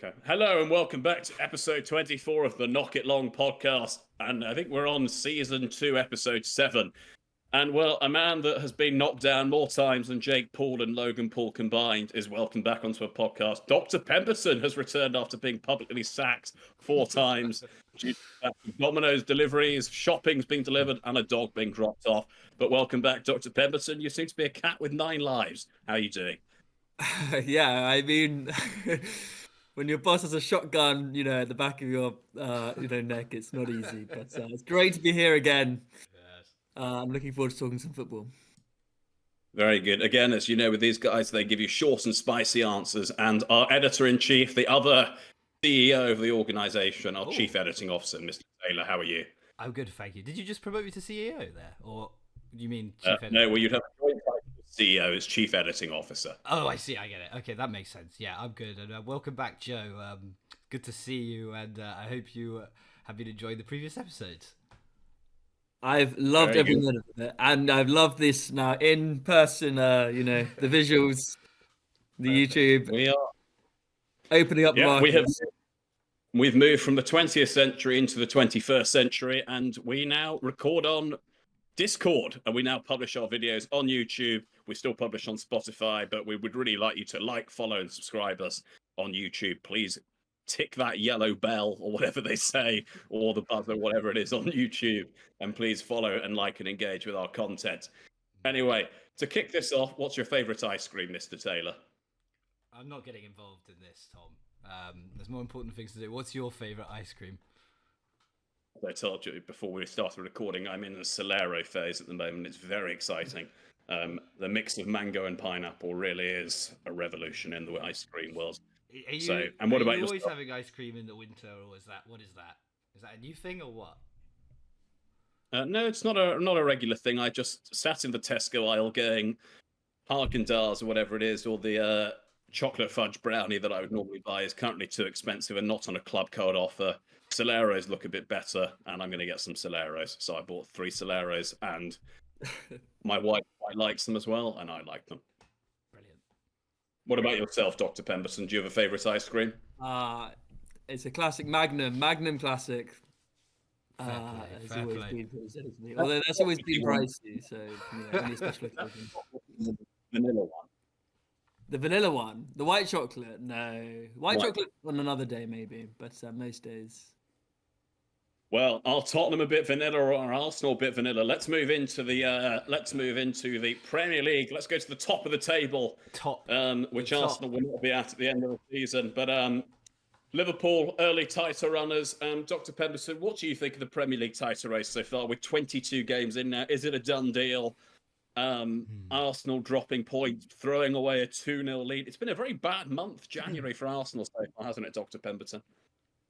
Okay. Hello and welcome back to episode 24 of the Knock It Long podcast. And I think we're on season 2, episode 7. And well, a man that has been knocked down more times than Jake Paul and Logan Paul combined is welcome back onto a podcast. Dr. Pemberton has returned after being publicly sacked 4 times due to Domino's deliveries, shopping's being delivered, and a dog being dropped off. But welcome back, Dr. Pemberton. You seem to be a cat with 9 lives. How are you doing? Yeah, I mean, when your boss has a shotgun, at the back of your, neck, it's not easy. But it's great to be here again. I'm looking forward to talking some football. Very good. Again, as you know, with these guys, they give you short and spicy answers. And our editor-in-chief, the other CEO of the organisation, our chief editing officer, Mr. Taylor, how are you? I'm good, thank you. Did you just promote me to CEO there? Or do you mean chief editor? No, well, you'd have a joint title with CEO as chief editing officer. Oh, I see. I get it. Okay, that makes sense. Yeah, I'm good. And welcome back, Joe. Good to see you. And I hope you have been enjoying the previous episodes. I've loved every minute of it, and I've loved this now in person. The visuals, the YouTube. We are opening up. Yeah, we've moved from the 20th century into the 21st century, and we now record on Discord, and we now publish our videos on YouTube. We still publish on Spotify, but we would really like you to like, follow, and subscribe us on YouTube. Please tick that yellow bell or whatever they say, or the buzzer, whatever it is on YouTube, and please follow and like and engage with our content. Anyway, to kick this off, what's your favourite ice cream, Mr. Taylor? I'm not getting involved in this, Tom. There's more important things to do. What's your favourite ice cream? As I told you before we started recording, I'm in the Solero phase at the moment. It's very exciting. The mix of mango and pineapple really is a revolution in the ice cream world. And what about you? Always having ice cream in the winter, or what is that? Is that a new thing or what? No, it's not a regular thing. I just sat in the Tesco aisle going Haalands or whatever it is, or the chocolate fudge brownie that I would normally buy is currently too expensive and not on a club code offer. Soleros look a bit better, and I'm going to get some Soleros. So I bought 3 Soleros, and my wife quite likes them as well, and I like them. What about yourself, Dr. Pemberton? Do you have a favourite ice cream? It's a classic Magnum classic. It's always been pretty silly to me. Although that's always been pricey, so any special occasion. The vanilla one. The vanilla one? The white chocolate? No. White chocolate on another day maybe, but most days. Well, are Tottenham a bit vanilla or are Arsenal a bit vanilla? Let's move into the Premier League. Let's go to the top of the table, which Arsenal will not be at the end of the season. But Liverpool, early title runners. Dr. Pemberton, what do you think of the Premier League title race so far with 22 games in now? Is it a done deal? Arsenal dropping points, throwing away a 2-0 lead. It's been a very bad month, January, for Arsenal so far, hasn't it, Dr. Pemberton?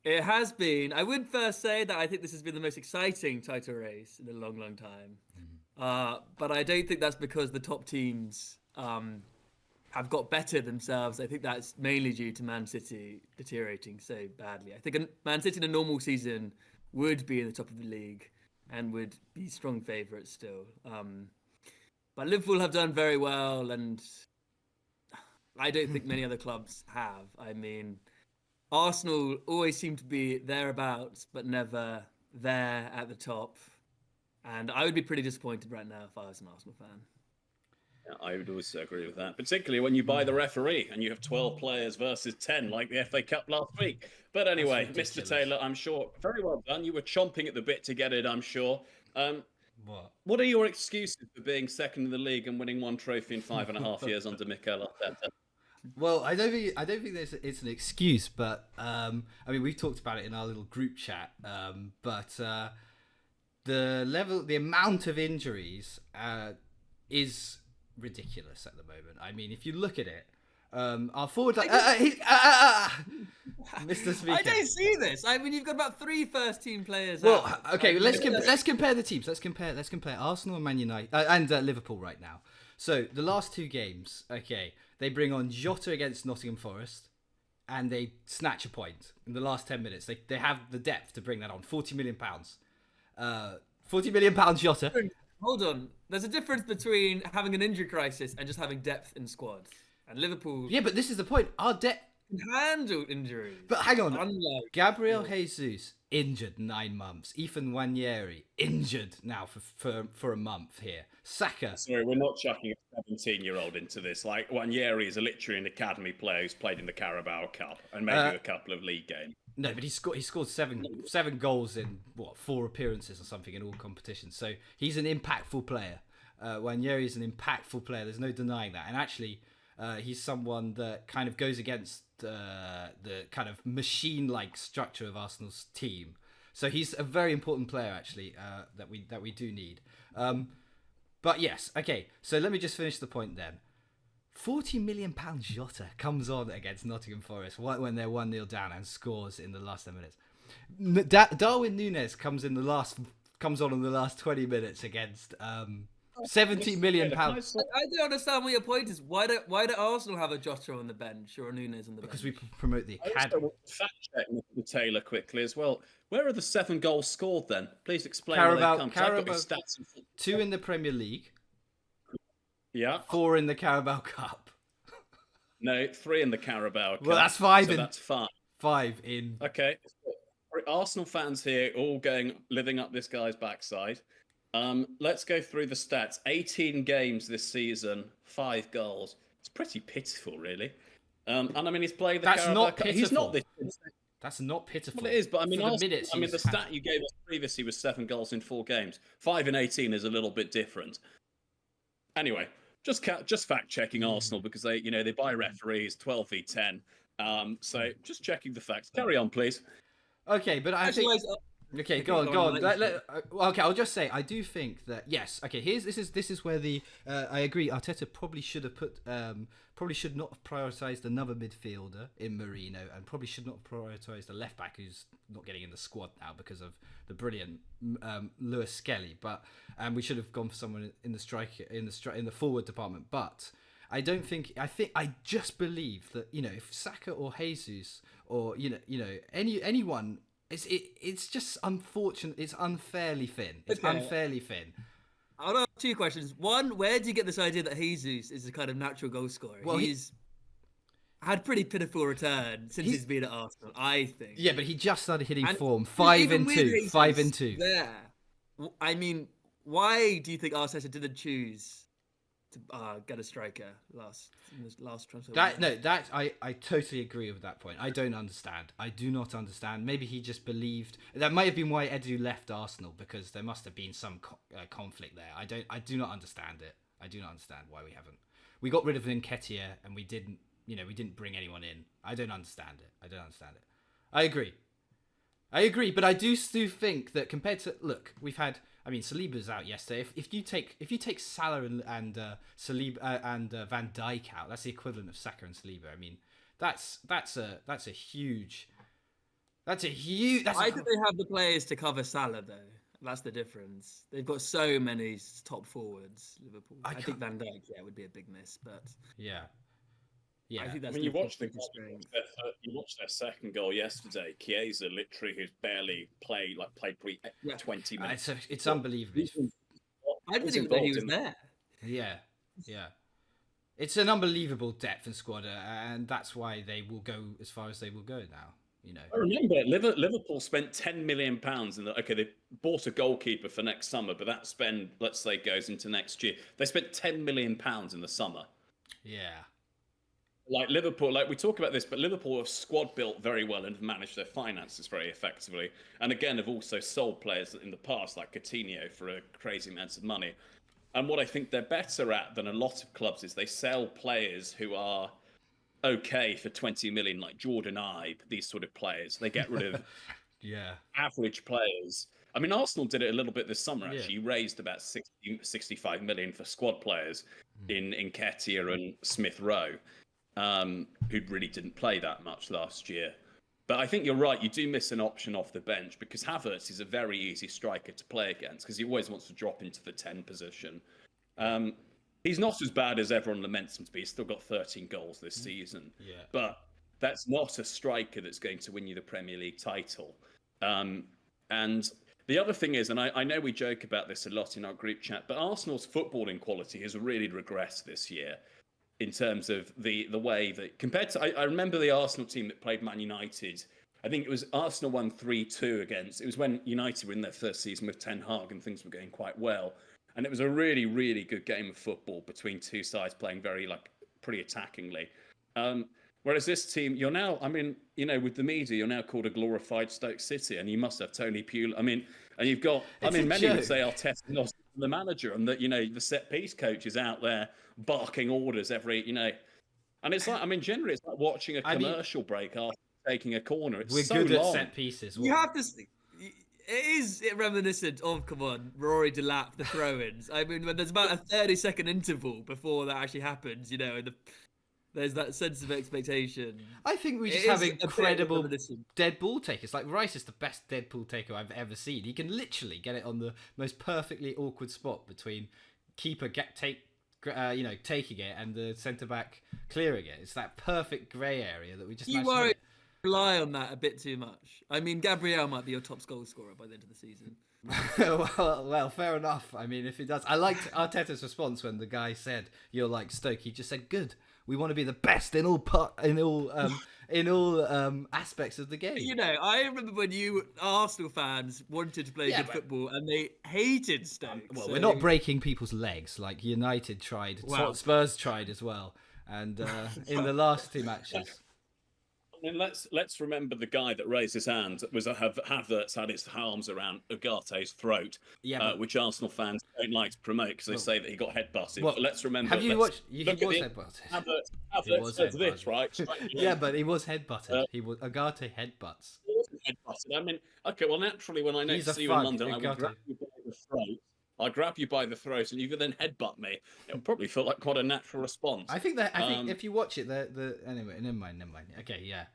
It has been. I would first say that I think this has been the most exciting title race in a long, long time. But I don't think that's because the top teams have got better themselves. I think that's mainly due to Man City deteriorating so badly. I think Man City in a normal season would be in the top of the league and would be strong favourites still. But Liverpool have done very well, and I don't think many other clubs have. I mean, Arsenal always seem to be thereabouts, but never there at the top. And I would be pretty disappointed right now if I was an Arsenal fan. Yeah, I would also agree with that, particularly when you buy the referee and you have 12 players versus 10, like the FA Cup last week. But anyway, Mr. Taylor, I'm sure, very well done. You were chomping at the bit to get it, I'm sure. What are your excuses for being second in the league and winning 1 trophy in 5.5 years under Mikel Arteta? Well, I don't think it's an excuse, but I mean, we've talked about it in our little group chat. But the amount of injuries is ridiculous at the moment. I mean, if you look at it, our forward, Mr. Speaker. I don't see this. I mean, you've got about 3 first-team players. Well, okay, let's compare the teams. Let's compare Arsenal and Man United and Liverpool right now. So the last 2 games, okay. They bring on Jota against Nottingham Forest, and they snatch a point in the last 10 minutes. They have the depth to bring that on. £40 million. £40 million Jota. Hold on. There's a difference between having an injury crisis and just having depth in squad. And Liverpool... Yeah, but this is the point. Our can handle injuries. But hang on, Unlike Gabriel Jesus injured 9 months. Ethan Nwaneri injured now for a month here. Saka. Sorry, we're not chucking a 17-year-old into this. Like, Nwaneri is literally an academy player who's played in the Carabao Cup and maybe a couple of league games. No, but he scored seven goals in 4 appearances or something in all competitions. So he's an impactful player. Nwaneri is an impactful player. There's no denying that. And actually, he's someone that kind of goes against the kind of machine-like structure of Arsenal's team. So he's a very important player, actually, that we do need. But yes, okay. So let me just finish the point then. £40 million Jota comes on against Nottingham Forest when they're 1-0 down and scores in the last 10 minutes. Darwin Núñez comes on in the last 20 minutes against £70 million. I don't understand what your point is. Why do Arsenal have a Jota on the bench or a Núñez on the bench? Because we promote the academy. I also fact check the Taylor quickly as well. Where are the 7 goals scored then? Please explain Carabao, where they come. I've got his stats. 2 in the Premier League. Yeah. 4 in the Carabao Cup. No, 3 in the Carabao Cup. Well, that's 5 in. That's 5. 5 in. Okay. Arsenal fans here all living up this guy's backside. Let's go through the stats. 18 games this season, 5 goals. It's pretty pitiful, really. And I mean, he's played the Carabao Cup. He's not this. That's not pitiful. Well, it is, but I mean, the stat you gave us previously was 7 goals in 4 games. 5 in 18 is a little bit different. Anyway, just fact checking Arsenal because they buy referees 12v10. So just checking the facts. Carry on, please. Okay, but I think. Okay, go on. Okay, I'll just say I do think that yes. Okay, this is where the I agree. Arteta probably should not have prioritised another midfielder in Marino, and probably should not have prioritised a left back who's not getting in the squad now because of the brilliant Lewis Skelly. But we should have gone for someone in the forward department. But I just believe that if Saka or Jesus or anyone. It's just unfortunate. It's unfairly thin. Unfairly thin. I'll ask 2 questions. One, where do you get this idea that Jesus is a kind of natural goal scorer? Well, he's had pretty pitiful return since he's been at Arsenal, I think. Yeah, but he just started hitting form. 5 and 2. 5 and 2. There. I mean, why do you think Arteta didn't choose to get a striker last transfer? I totally agree with that point. I don't understand. I do not understand. Maybe he just believed that might have been why Edu left Arsenal, because there must have been some conflict there. I do not understand it. I do not understand why we haven't. We got rid of Nketiah and we didn't bring anyone in. I don't understand it. I agree, but I do still think that compared to Saliba's out yesterday. If you take Salah and Saliba and Van Dijk out, that's the equivalent of Saka and Saliba. I mean, that's a huge. I think they have the players to cover Salah though. That's the difference. They've got so many top forwards. Liverpool. I think Van Dijk, would be a big miss, but yeah. I think that's you watched their second goal yesterday. Chiesa, literally, who's barely played probably 20 minutes. It's unbelievable. I didn't even know he was there. Yeah. It's an unbelievable depth in squad, and that's why they will go as far as they will go now. I remember Liverpool spent £10 million they bought a goalkeeper for next summer, but that spend, let's say, goes into next year. They spent £10 million in the summer. Yeah. Like Liverpool, we talk about this, but Liverpool have squad built very well and have managed their finances very effectively. And again, have also sold players in the past, like Coutinho, for a crazy amount of money. And what I think they're better at than a lot of clubs is they sell players who are okay for 20 million, like Jordan Ibe, these sort of players. They get rid of average players. I mean, Arsenal did it a little bit this summer, actually. You raised about 65 million for squad players in Nketiah and Smith Rowe. Who really didn't play that much last year. But I think you're right, you do miss an option off the bench because Havertz is a very easy striker to play against because he always wants to drop into the 10 position. He's not as bad as everyone laments him to be. He's still got 13 goals this season. Yeah. But that's not a striker that's going to win you the Premier League title. And the other thing is, and I know we joke about this a lot in our group chat, but Arsenal's footballing quality has really regressed this year. in terms of the way that compared to I remember the Arsenal team that played Man United. I think it was Arsenal won 3-2 against. It was when United were in their first season with Ten Hag and things were going quite well. And it was a really, really good game of football between two sides playing very pretty attackingly. Whereas this team, you're now, I mean, with the media, you're now called a glorified Stoke City, and you must have Tony Pugh. I mean, and you've got, many would say Arteta not the manager, and that the set piece coach is out there barking orders every, and it's like, generally it's like watching a commercial break after taking a corner. It's we're so good long. at set pieces. You have to. It is reminiscent of, come on, Rory Delap, the throw-ins. I mean, when there's about a 30-second interval before that actually happens, and there's that sense of expectation. I think we just have incredible dead ball takers. Like, Rice is the best dead ball taker I've ever seen. He can literally get it on the most perfectly awkward spot between keeper taking it and the centre-back clearing it. It's that perfect grey area that we just rely on that a bit too much. I mean, Gabriel might be your top goal scorer by the end of the season. well, fair enough. I mean, if he does, I liked Arteta's response when the guy said, "You're like Stoke." He just said, "Good. We want to be the best in all aspects of the game." I remember when you Arsenal fans wanted to play good football and they hated Stoke. Well, we're not breaking people's legs like United tried. Spurs tried as well, and in the last two matches. I mean, let's remember the guy that raised his hand was Havertz had his arms around Ugarte's throat, which Arsenal fans don't like to promote because they say that he got headbutted. But let's remember. Have you watched? He was headbutted. Havertz says this, right? Yeah, but he was headbutted. Ugarte headbutts. He wasn't headbutted. I mean, okay, well, naturally, when I next see you in London, I will grab you by the throat. I'll grab you by the throat, and you could then headbutt me. It'll probably feel like quite a natural response. I think if you watch it, anyway, never mind. Okay, yeah.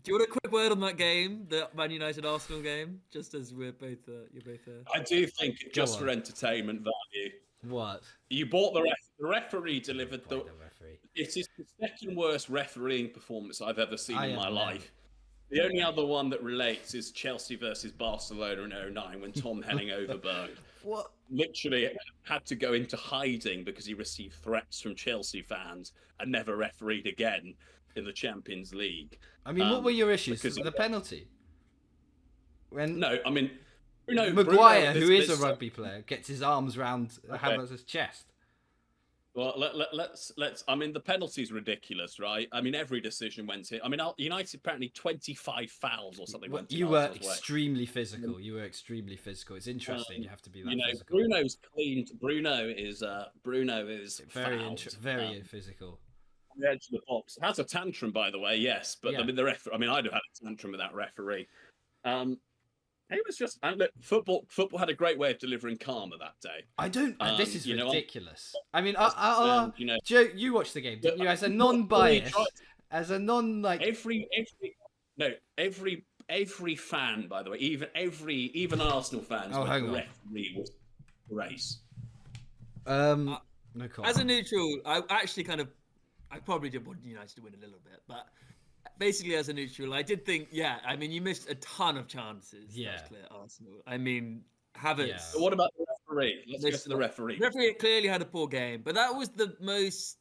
Do you want a quick word on that game, the Man United Arsenal game? Just as you're both I do think just for entertainment value. What? You bought the referee delivered the referee. It is the second worst refereeing performance I've ever seen in my life. The only other one that relates is Chelsea versus Barcelona in 2009 when Tom Henning overburned. What? Literally had to go into hiding because he received threats from Chelsea fans and never refereed again in the Champions League. I mean, what were your issues? The penalty? No, I mean, Maguire, who is a rugby player, gets his arms round Havertz's chest. Well, let's. I mean, the penalty's ridiculous, right? I mean, every decision went in. I mean, United apparently 25 fouls or something went in. You were extremely physical. You were extremely physical. It's interesting. You have to be that physical. Bruno's cleaned. Bruno is very physical. On the edge of the box. Has a tantrum, by the way. Yes, but I mean, I'd have had a tantrum with that referee. It was just, and look, football had a great way of delivering karma that day. I don't. This is ridiculous. I mean, Joe, you watched the game, didn't you? As a non-bias, every fan, by the way, even Arsenal fans, the referee was race. No comment. As a neutral, I probably did want United to win a little bit, but basically as a neutral, I did think, I mean, you missed a ton of chances. Yeah, that's clear, Arsenal. I mean, Havertz. Yeah. But what about the referee? Let's go to the referee. The referee clearly had a poor game, but that was the most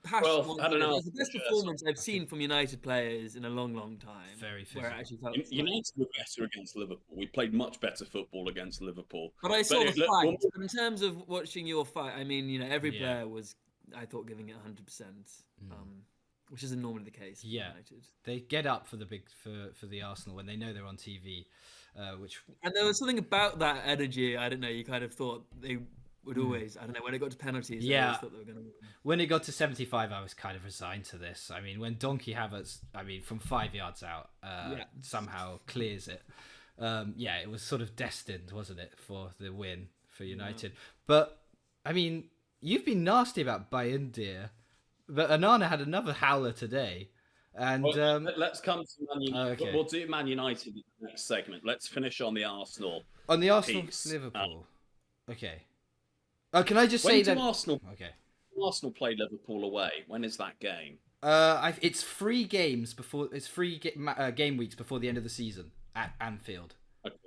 passionate one. It was the best performance I've seen from United players in a long, long time. Very physical. Where it actually felt United were better against Liverpool. We played much better football against Liverpool. But I saw the fight. In terms of watching your fight, I mean, every player was, I thought, giving it 100%. Which isn't normally the case for United. They get up for the Arsenal when they know they're on TV, and there was something about that energy. I don't know. You kind of thought they would always. I don't know. When it got to penalties, I always thought they were going to win. When it got to 75, I was kind of resigned to this. I mean, when Donkey Havertz, from 5 yards out, somehow clears it. It was sort of destined, wasn't it, for the win for United? But I mean, you've been nasty about Bayern, dear. But Anana had another howler today. And let's come to Man United. Okay. We'll do Man United in the next segment. Let's finish on the Arsenal. On the Arsenal Liverpool. Okay. Oh, can I just say that Arsenal play Liverpool away? When is that game? It's 3 games before. It's 3 game weeks before the end of the season at Anfield. Okay.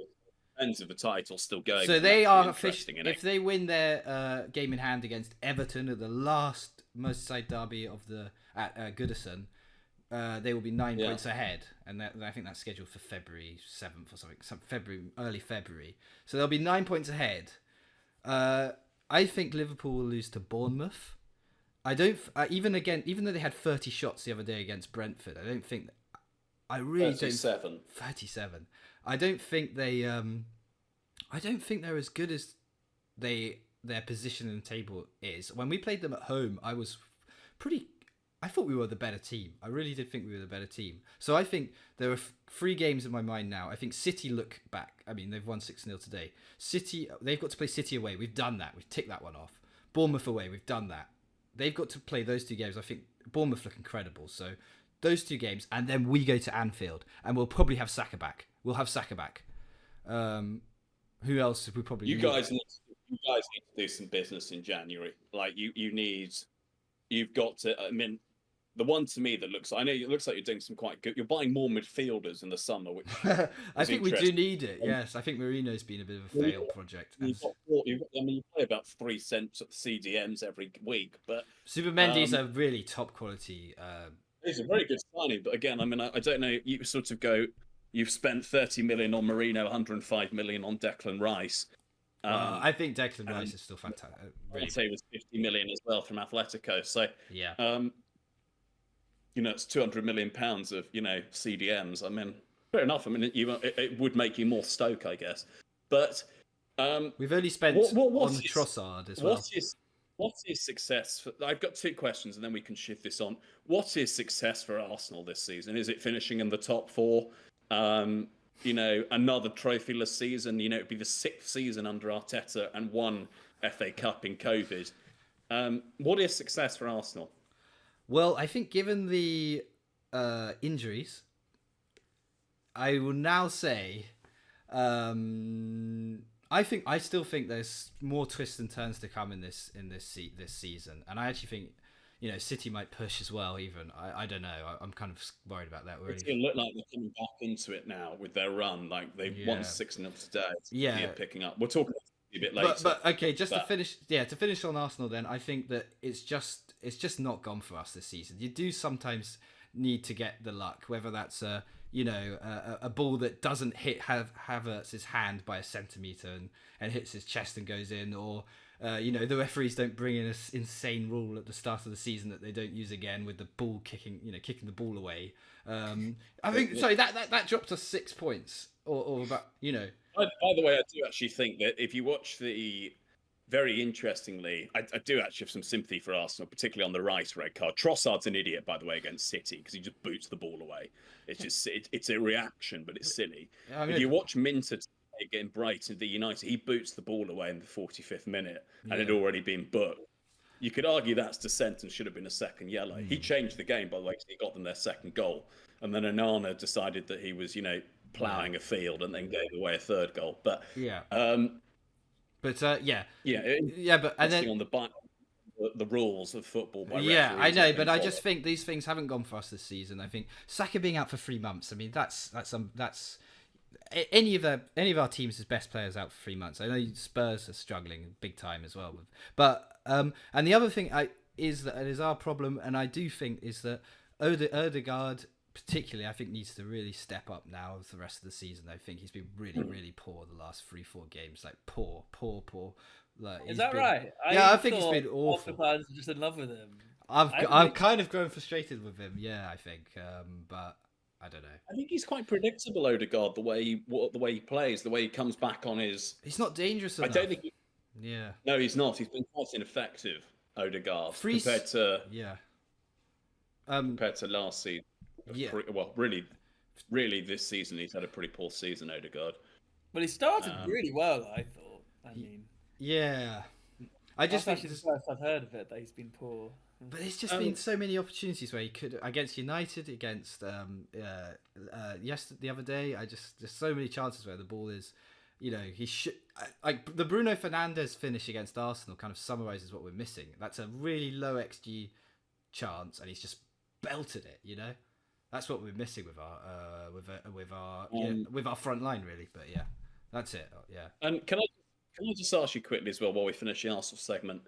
Depends if the title's still going. So they are officially. If they win their game in hand against Everton at the last Merseyside derby at Goodison, they will be 9 points ahead, and I think that's scheduled for February 7th or something, early February. So they'll be 9 points ahead. I think Liverpool will lose to Bournemouth. I don't even though they had 30 shots the other day against Brentford, I don't think. I really 37. don't. 37. I don't think they. I don't think they're as good as their position in the table is. When we played them at home, I thought we were the better team. I really did think we were the better team. So I think there are 3 games in my mind now. I think City look back. I mean, they've won 6-0 today. City, they've got to play City away. We've done that. We've ticked that one off. Bournemouth away. We've done that. They've got to play those 2 games. I think Bournemouth look incredible. So those 2 games, and then we go to Anfield, and we'll probably have Saka back. We'll have Saka back. Who else have we probably? You guys need to do some business in January. Like you've got to. I mean, the one to me that looks, I know it looks like you're doing some quite good. You're buying more midfielders in the summer, which I think we do need it. Yes, I think Marino's been a bit of a fail project. You play about 3 cents at the CDMs every week, but Supermendy's a really top quality. He's a very good signing, but again, I mean, I don't know. You sort of go. You've spent 30 million on Marino, 105 million on Declan Rice. I think Declan Rice is still fantastic. I'd say it was 50 million as well from Atletico. So yeah. It's 200 million pounds of CDMs. I mean, fair enough. I mean, it would make you more Stoke, I guess. But we've only spent on Trossard as well. What is success? I've got 2 questions, and then we can shift this on. What is success for Arsenal this season? Is it finishing in the top 4? Another trophyless season. It'd be the 6th season under Arteta and 1 FA Cup in COVID. What is success for Arsenal? Well, I think given the injuries, I will now say, I still think there's more twists and turns to come in this season, and I actually think City might push as well. Even I don't know. I'm kind of worried about that. It's going to look like they're coming back into it now with their run. Like they've won 6-0 today. Yeah, picking up. We'll talk about it a bit later. But okay, to finish on Arsenal, then I think that it's just not gone for us this season. You do sometimes need to get the luck, whether that's a ball that doesn't hit Havertz's hand by a centimetre and hits his chest and goes in, or the referees don't bring in this insane rule at the start of the season that they don't use again with the ball kicking the ball away. I think sorry that dropped us 6 points or about By the way, I do actually think that if you watch very interestingly, I do actually have some sympathy for Arsenal, particularly on the Rice red card. Trossard's an idiot, by the way, against City because he just boots the ball away. It's just it's a reaction, but it's silly. If you watch Minter getting Brighton the United, he boots the ball away in the 45th minute and it had already been booked. You could argue that's dissent and should have been a second yellow. He changed the game, by the way, because he got them their second goal. And then Onana decided that he was, ploughing a field and then gave away a 3rd goal. But and then on the rules of football. I know, but I just think these things haven't gone for us this season. I think Saka being out for 3 months. I mean, that's any of our teams' best players out for 3 months. I know Spurs are struggling big time as well, but and the other thing is that it is our problem, and I do think is that Odegaard particularly, I think, needs to really step up now for the rest of the season. I think he's been really, really poor the last 3-4 games. Like poor. Like, is that right? I think he's been awful. Fans are just in love with him. I've kind of grown frustrated with him. Yeah, I think, but I don't know. I think he's quite predictable, Odegaard. The way he plays, the way he comes back on his. He's not dangerous enough. I don't think. Yeah. No, he's not. He's been quite ineffective, Odegaard, compared to last season. Yeah. Well, really, this season he's had a pretty poor season, Odegaard. But he started really well, I thought. I mean, yeah. That's actually the first I've heard of it that he's been poor. But there's just been so many opportunities where he could against United, against the other day. There's so many chances where the ball is, he should like the Bruno Fernandes finish against Arsenal kind of summarizes what we're missing. That's a really low XG chance, and he's just belted it. That's what we're missing with our front line, really. But yeah, that's it. Yeah. And can I just ask you quickly as well while we finish the Arsenal segment?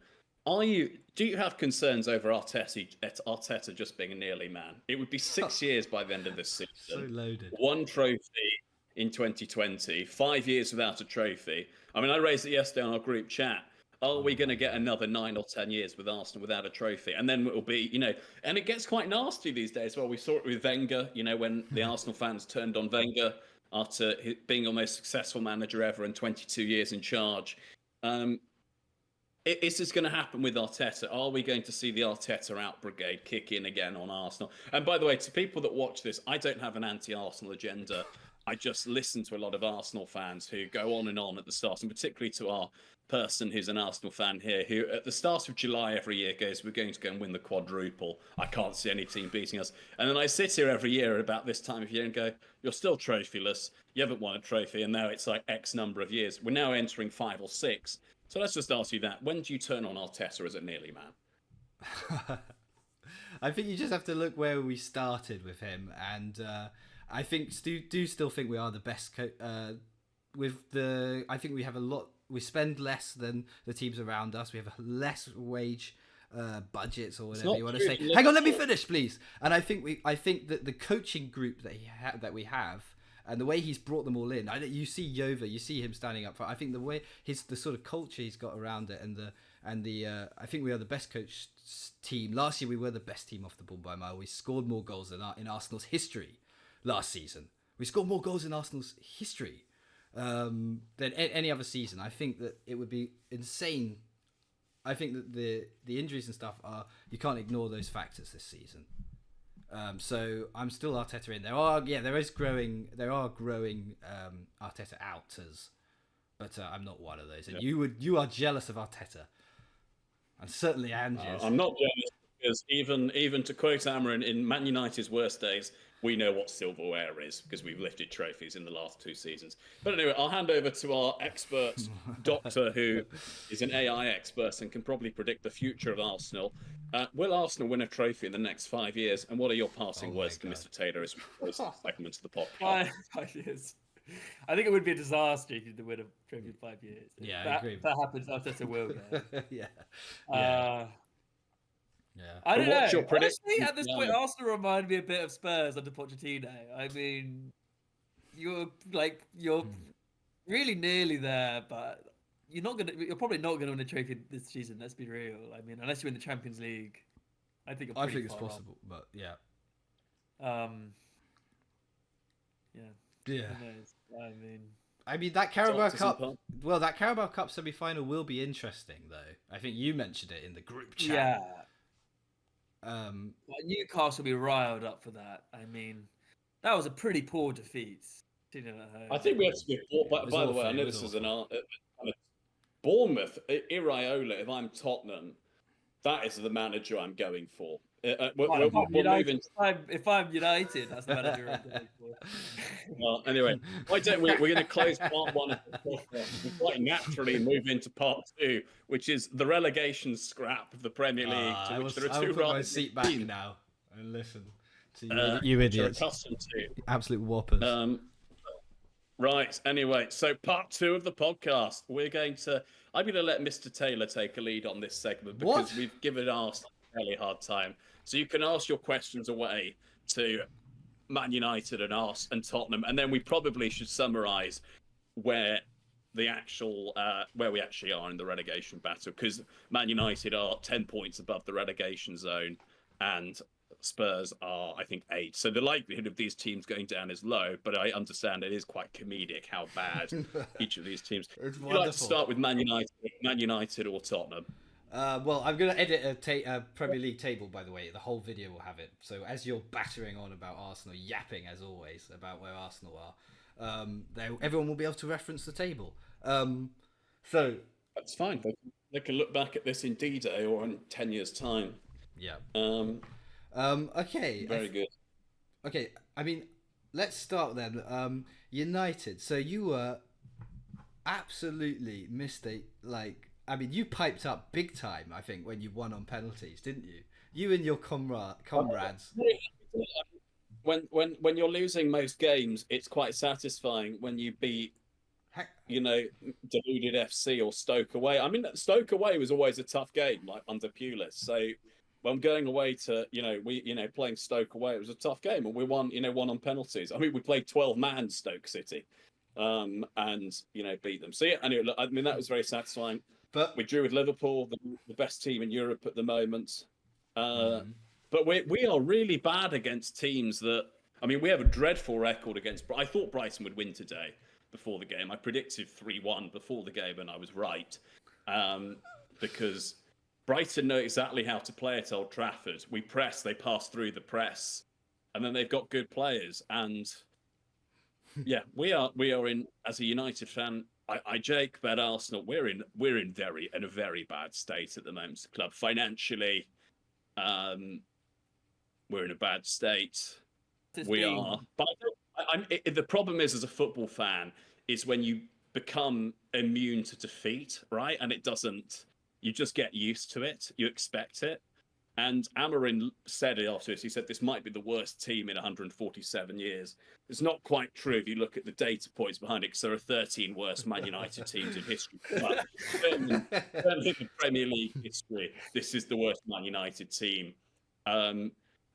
Do you have concerns over Arteta just being a nearly man? It would be 6 years by the end of this season. So loaded. 1 trophy in 2020, 5 years without a trophy. I mean, I raised it yesterday on our group chat. Are we going to get another 9 or 10 years with Arsenal without a trophy? And then it will be, and it gets quite nasty these days. Well, we saw it with Wenger, when the Arsenal fans turned on Wenger after being the most successful manager ever and 22 years in charge. Is this going to happen with Arteta? Are we going to see the Arteta out brigade kick in again on Arsenal? And by the way, to people that watch this, I don't have an anti-Arsenal agenda. I just listen to a lot of Arsenal fans who go on and on at the start, and particularly to our person who's an Arsenal fan here, who at the start of July every year goes, we're going to go and win the quadruple. I can't see any team beating us. And then I sit here every year about this time of year and go, you're still trophyless. You haven't won a trophy. And now it's like X number of years. We're now entering 5 or 6. So let's just ask you that. When do you turn on Arteta as a nearly man? I think you just have to look where we started with him. And I think do still think we are the best I think we have a lot. We spend less than the teams around us. We have less wage budgets or whatever you want to say. Hang on, let me finish, please. And I think that the coaching group that we have, and the way he's brought them all in. You see Yova, you see him standing up front. I think the way the sort of culture he's got around it, and the I think we are the best coached team. Last year we were the best team off the ball by a mile. We scored more goals in Arsenal's history last season. We scored more goals in Arsenal's history than any other season. I think that it would be insane. I think that the injuries and stuff you can't ignore those factors this season. So I'm still Arteta in. There are growing Arteta outers, but I'm not one of those. And you are jealous of Arteta, and certainly Ange is. I'm not jealous because even to quote Amorim, in Man United's worst days, we know what silverware is because we've lifted trophies in the last 2 seasons. But anyway, I'll hand over to our expert doctor, who is an AI expert and can probably predict the future of Arsenal. Will Arsenal win a trophy in the next 5 years? And what are your passing words to Mr. Taylor as we close the segment of the podcast? 5 years. I think it would be a disaster if you did win a trophy in 5 years. Yeah, I agree. If that happens, Arteta will go. Yeah. I don't know. Your honestly, at this point, Arsenal remind me a bit of Spurs under Pochettino. I mean, you're really nearly there, but you're probably not gonna win a trophy this season. Let's be real. I mean, unless you win the Champions League, I think it's possible. But yeah. Yeah. I mean that Carabao Cup. Well, that Carabao Cup semi-final will be interesting, though. I think you mentioned it in the group chat. Yeah. Newcastle will be riled up for that. I mean, that was a pretty poor defeat. I think we have to be. By the way, I know this is Bournemouth. Iraola. If I'm Tottenham, that is the manager I'm going for. If I'm United, that's the manager I'm going for. Well, anyway, why don't we're going to close part 1 of the podcast and quite naturally move into part 2, which is the relegation scrap of the Premier League. I will put my seat back now and listen to you idiots. Accustomed to. Absolute whoppers. Right. Anyway, so part 2 of the podcast, I'm going to let Mr. Taylor take a lead on this segment because we've given Arsenal a fairly hard time. So you can ask your questions away to Man United and Tottenham, and then we probably should summarise where we actually are in the relegation battle, because Man United are 10 points above the relegation zone, and Spurs are, I think, 8. So the likelihood of these teams going down is low, but I understand it is quite comedic how bad each of these teams. Would you like to start with Man United or Tottenham? Well, I'm going to edit a Premier League table, by the way. The whole video will have it. So as you're battering on about Arsenal, yapping as always about where Arsenal are, everyone will be able to reference the table. So that's fine. They can look back at this in D-Day or in 10 years' time. Yeah. Okay. Very good. Okay. I mean, let's start then. United. So you were absolutely you piped up big time, I think, when you won on penalties, didn't you? You and your comrades. When you're losing most games, it's quite satisfying when you beat deluded FC or Stoke away. I mean, Stoke away was always a tough game, like under Pulis. So when going away to, playing Stoke away, it was a tough game, and we won on penalties. I mean, we played 12-man Stoke City, and beat them. So yeah, anyway, look, I mean, that was very satisfying. But we drew with Liverpool, the best team in Europe at the moment. But we are really bad against teams that. I mean, we have a dreadful record against. I thought Brighton would win today before the game. I predicted 3-1 before the game, and I was right, because Brighton know exactly how to play at Old Trafford. We press, they pass through the press, and then they've got good players. And yeah, we are in, as a United fan. Jake bet Arsenal. We're in a very bad state at the moment. The club financially, we're in a bad state. We are, but the problem is, as a football fan, is when you become immune to defeat, right? And it doesn't. You just get used to it. You expect it. And Amorim said it afterwards. He said this might be the worst team in 147 years. It's not quite true if you look at the data points behind it, because there are 13 worst Man United teams in history. But in the Premier League history, this is the worst Man United team.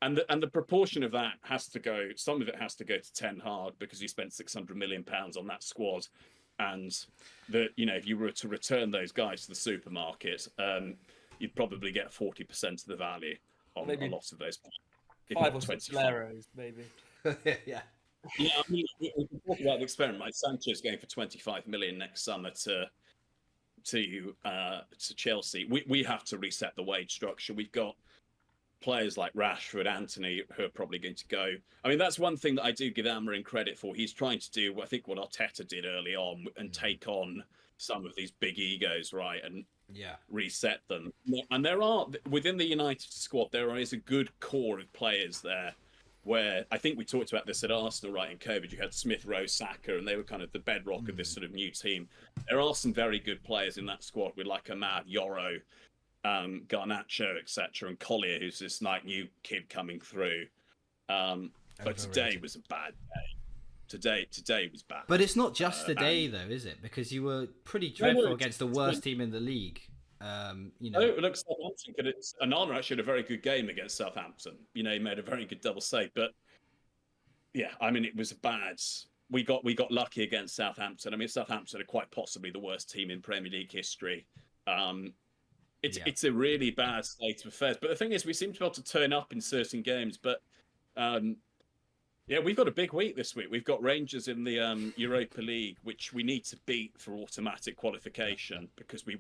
And the proportion of that has to go. Some of it has to go to Ten Hag, because he spent £600 million on that squad, and if you were to return those guys to the supermarket, you'd probably get 40% of the value on a lot of those. 5 or 6 euros, maybe. Yeah. Yeah, I mean, we can talk about the experiment. Like Sanchez going for 25 million next summer to Chelsea. We have to reset the wage structure. We've got players like Rashford, Anthony, who are probably going to go. I mean, that's one thing that I do give Amorim credit for. He's trying to do, I think, what Arteta did early on, and take on some of these big egos, right, and reset them. And there are, within the United squad, there is a good core of players there, where I think we talked about this at Arsenal, right, in COVID. You had Smith Rowe, Saka, and they were kind of the bedrock of this sort of new team. There are some very good players in that squad, with like Ahmad, Yoro, Garnacho, etc., and Collier, who's this new kid coming through. But today was a bad day. Today was bad. But it's not just today, though, is it? Because you were pretty dreadful against the worst team in the league. Look, Southampton. Onana actually had a very good game against Southampton. He made a very good double save. But yeah, I mean, it was bad. We got lucky against Southampton. I mean, Southampton are quite possibly the worst team in Premier League history. It's a really bad state of affairs. But the thing is, we seem to be able to turn up in certain games. But we've got a big week this week. We've got Rangers in the Europa League, which we need to beat for automatic qualification, because we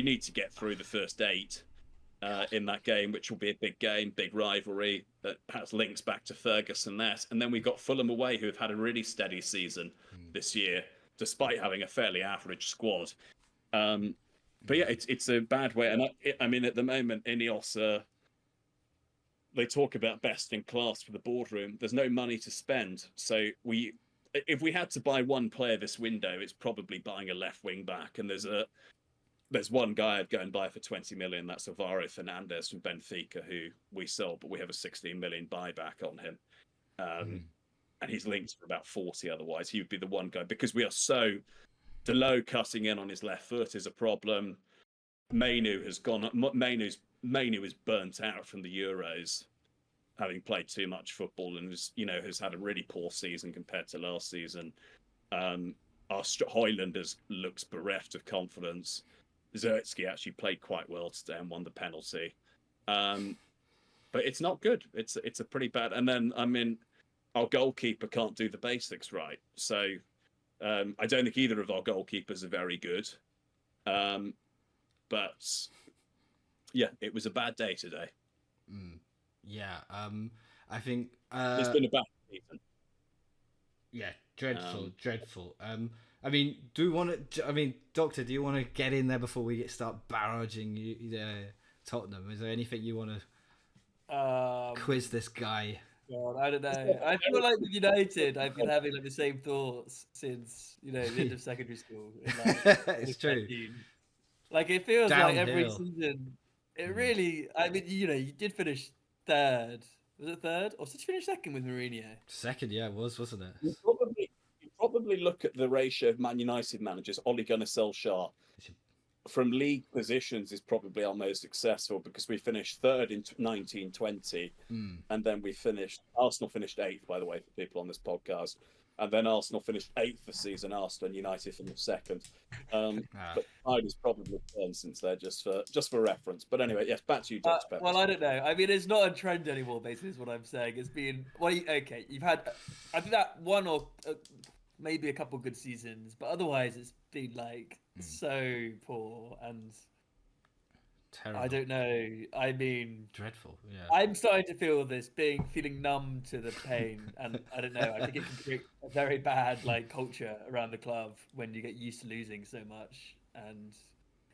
need to get through the first 8 in that game, which will be a big game, big rivalry that perhaps links back to Ferguson there. And then we've got Fulham away, who have had a really steady season this year, despite having a fairly average squad. But yeah, it's a bad way. And I mean, at the moment, Ineos, they talk about best in class for the boardroom. There's no money to spend. So if we had to buy one player this window, it's probably buying a left wing back. And there's one guy I'd go and buy for 20 million. That's Alvaro Fernandez from Benfica, who we sold, but we have a 16 million buyback on him. And he's linked for about 40 otherwise. He would be the one guy, because we are so... Delot cutting in on his left foot is a problem. Mainu is burnt out from the Euros, having played too much football, and has had a really poor season compared to last season. Our Højlund looks bereft of confidence. Zertsky actually played quite well today and won the penalty. But it's not good. It's a pretty bad. And then, I mean, our goalkeeper can't do the basics right. So I don't think either of our goalkeepers are very good. But yeah, it was a bad day today. Yeah, I think it's been a bad season. Yeah, dreadful. I mean, Doctor, do you want to get in there before we start barraging Tottenham? Is there anything you want to quiz this guy? God, I don't know. I feel like with United, I've been having the same thoughts since the end of secondary school. It's true. It feels like every season. It really. I mean, you did finish third. Was it third, or did you finish second with Mourinho? Second, yeah, it was, wasn't it? You probably look at the ratio of Man United managers. Ole Gunnar Solskjaer from league positions is probably our most successful because we finished third in 1920, and then Arsenal finished eighth, by the way, for people on this podcast, and then Arsenal finished eighth this season. Arsenal and United finished second. But tide is probably turned since there, just for reference. But anyway, yes, back to you, Dr. Pepper. Well, I don't know. I mean, it's not a trend anymore. Basically, is what I'm saying. It's been okay. You've had, I think that one or maybe a couple good seasons, but otherwise it's been like so poor and terrible. I don't know. I mean, dreadful. Yeah. I'm starting to feel this, feeling numb to the pain, and I don't know. I think it can create a very bad like culture around the club when you get used to losing so much, and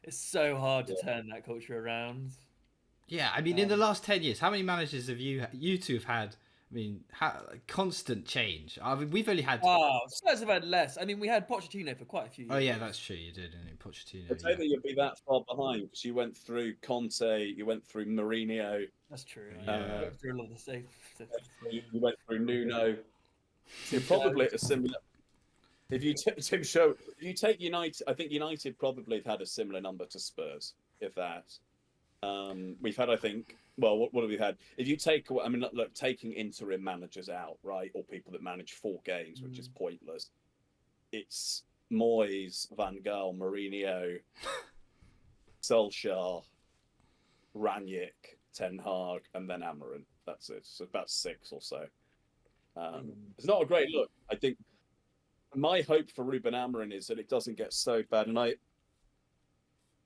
it's so hard to turn that culture around. Yeah, I mean, in the last 10 years, how many managers have you two have had? I mean, constant change. I mean, we've only had. Spurs have had less. I mean, we had Pochettino for quite a few years. Oh yeah, that's true. You did, didn't you? Pochettino. I'd say that you'd be that far behind because you went through Conte, you went through Mourinho. That's true. You went through a lot of the same. You went through Nuno. You're probably at a similar. If you take United, I think United probably have had a similar number to Spurs, if that. We've had, I think. Well, what have we had? If you take, I mean, look, taking interim managers out, right, or people that manage 4 games, which is pointless. It's Moyes, Van Gaal, Mourinho, Solskjaer, Ranić, Ten Hag, and then Amorim. That's it. So about 6 or so. It's not a great look. I think my hope for Ruben Amorim is that it doesn't get so bad, and I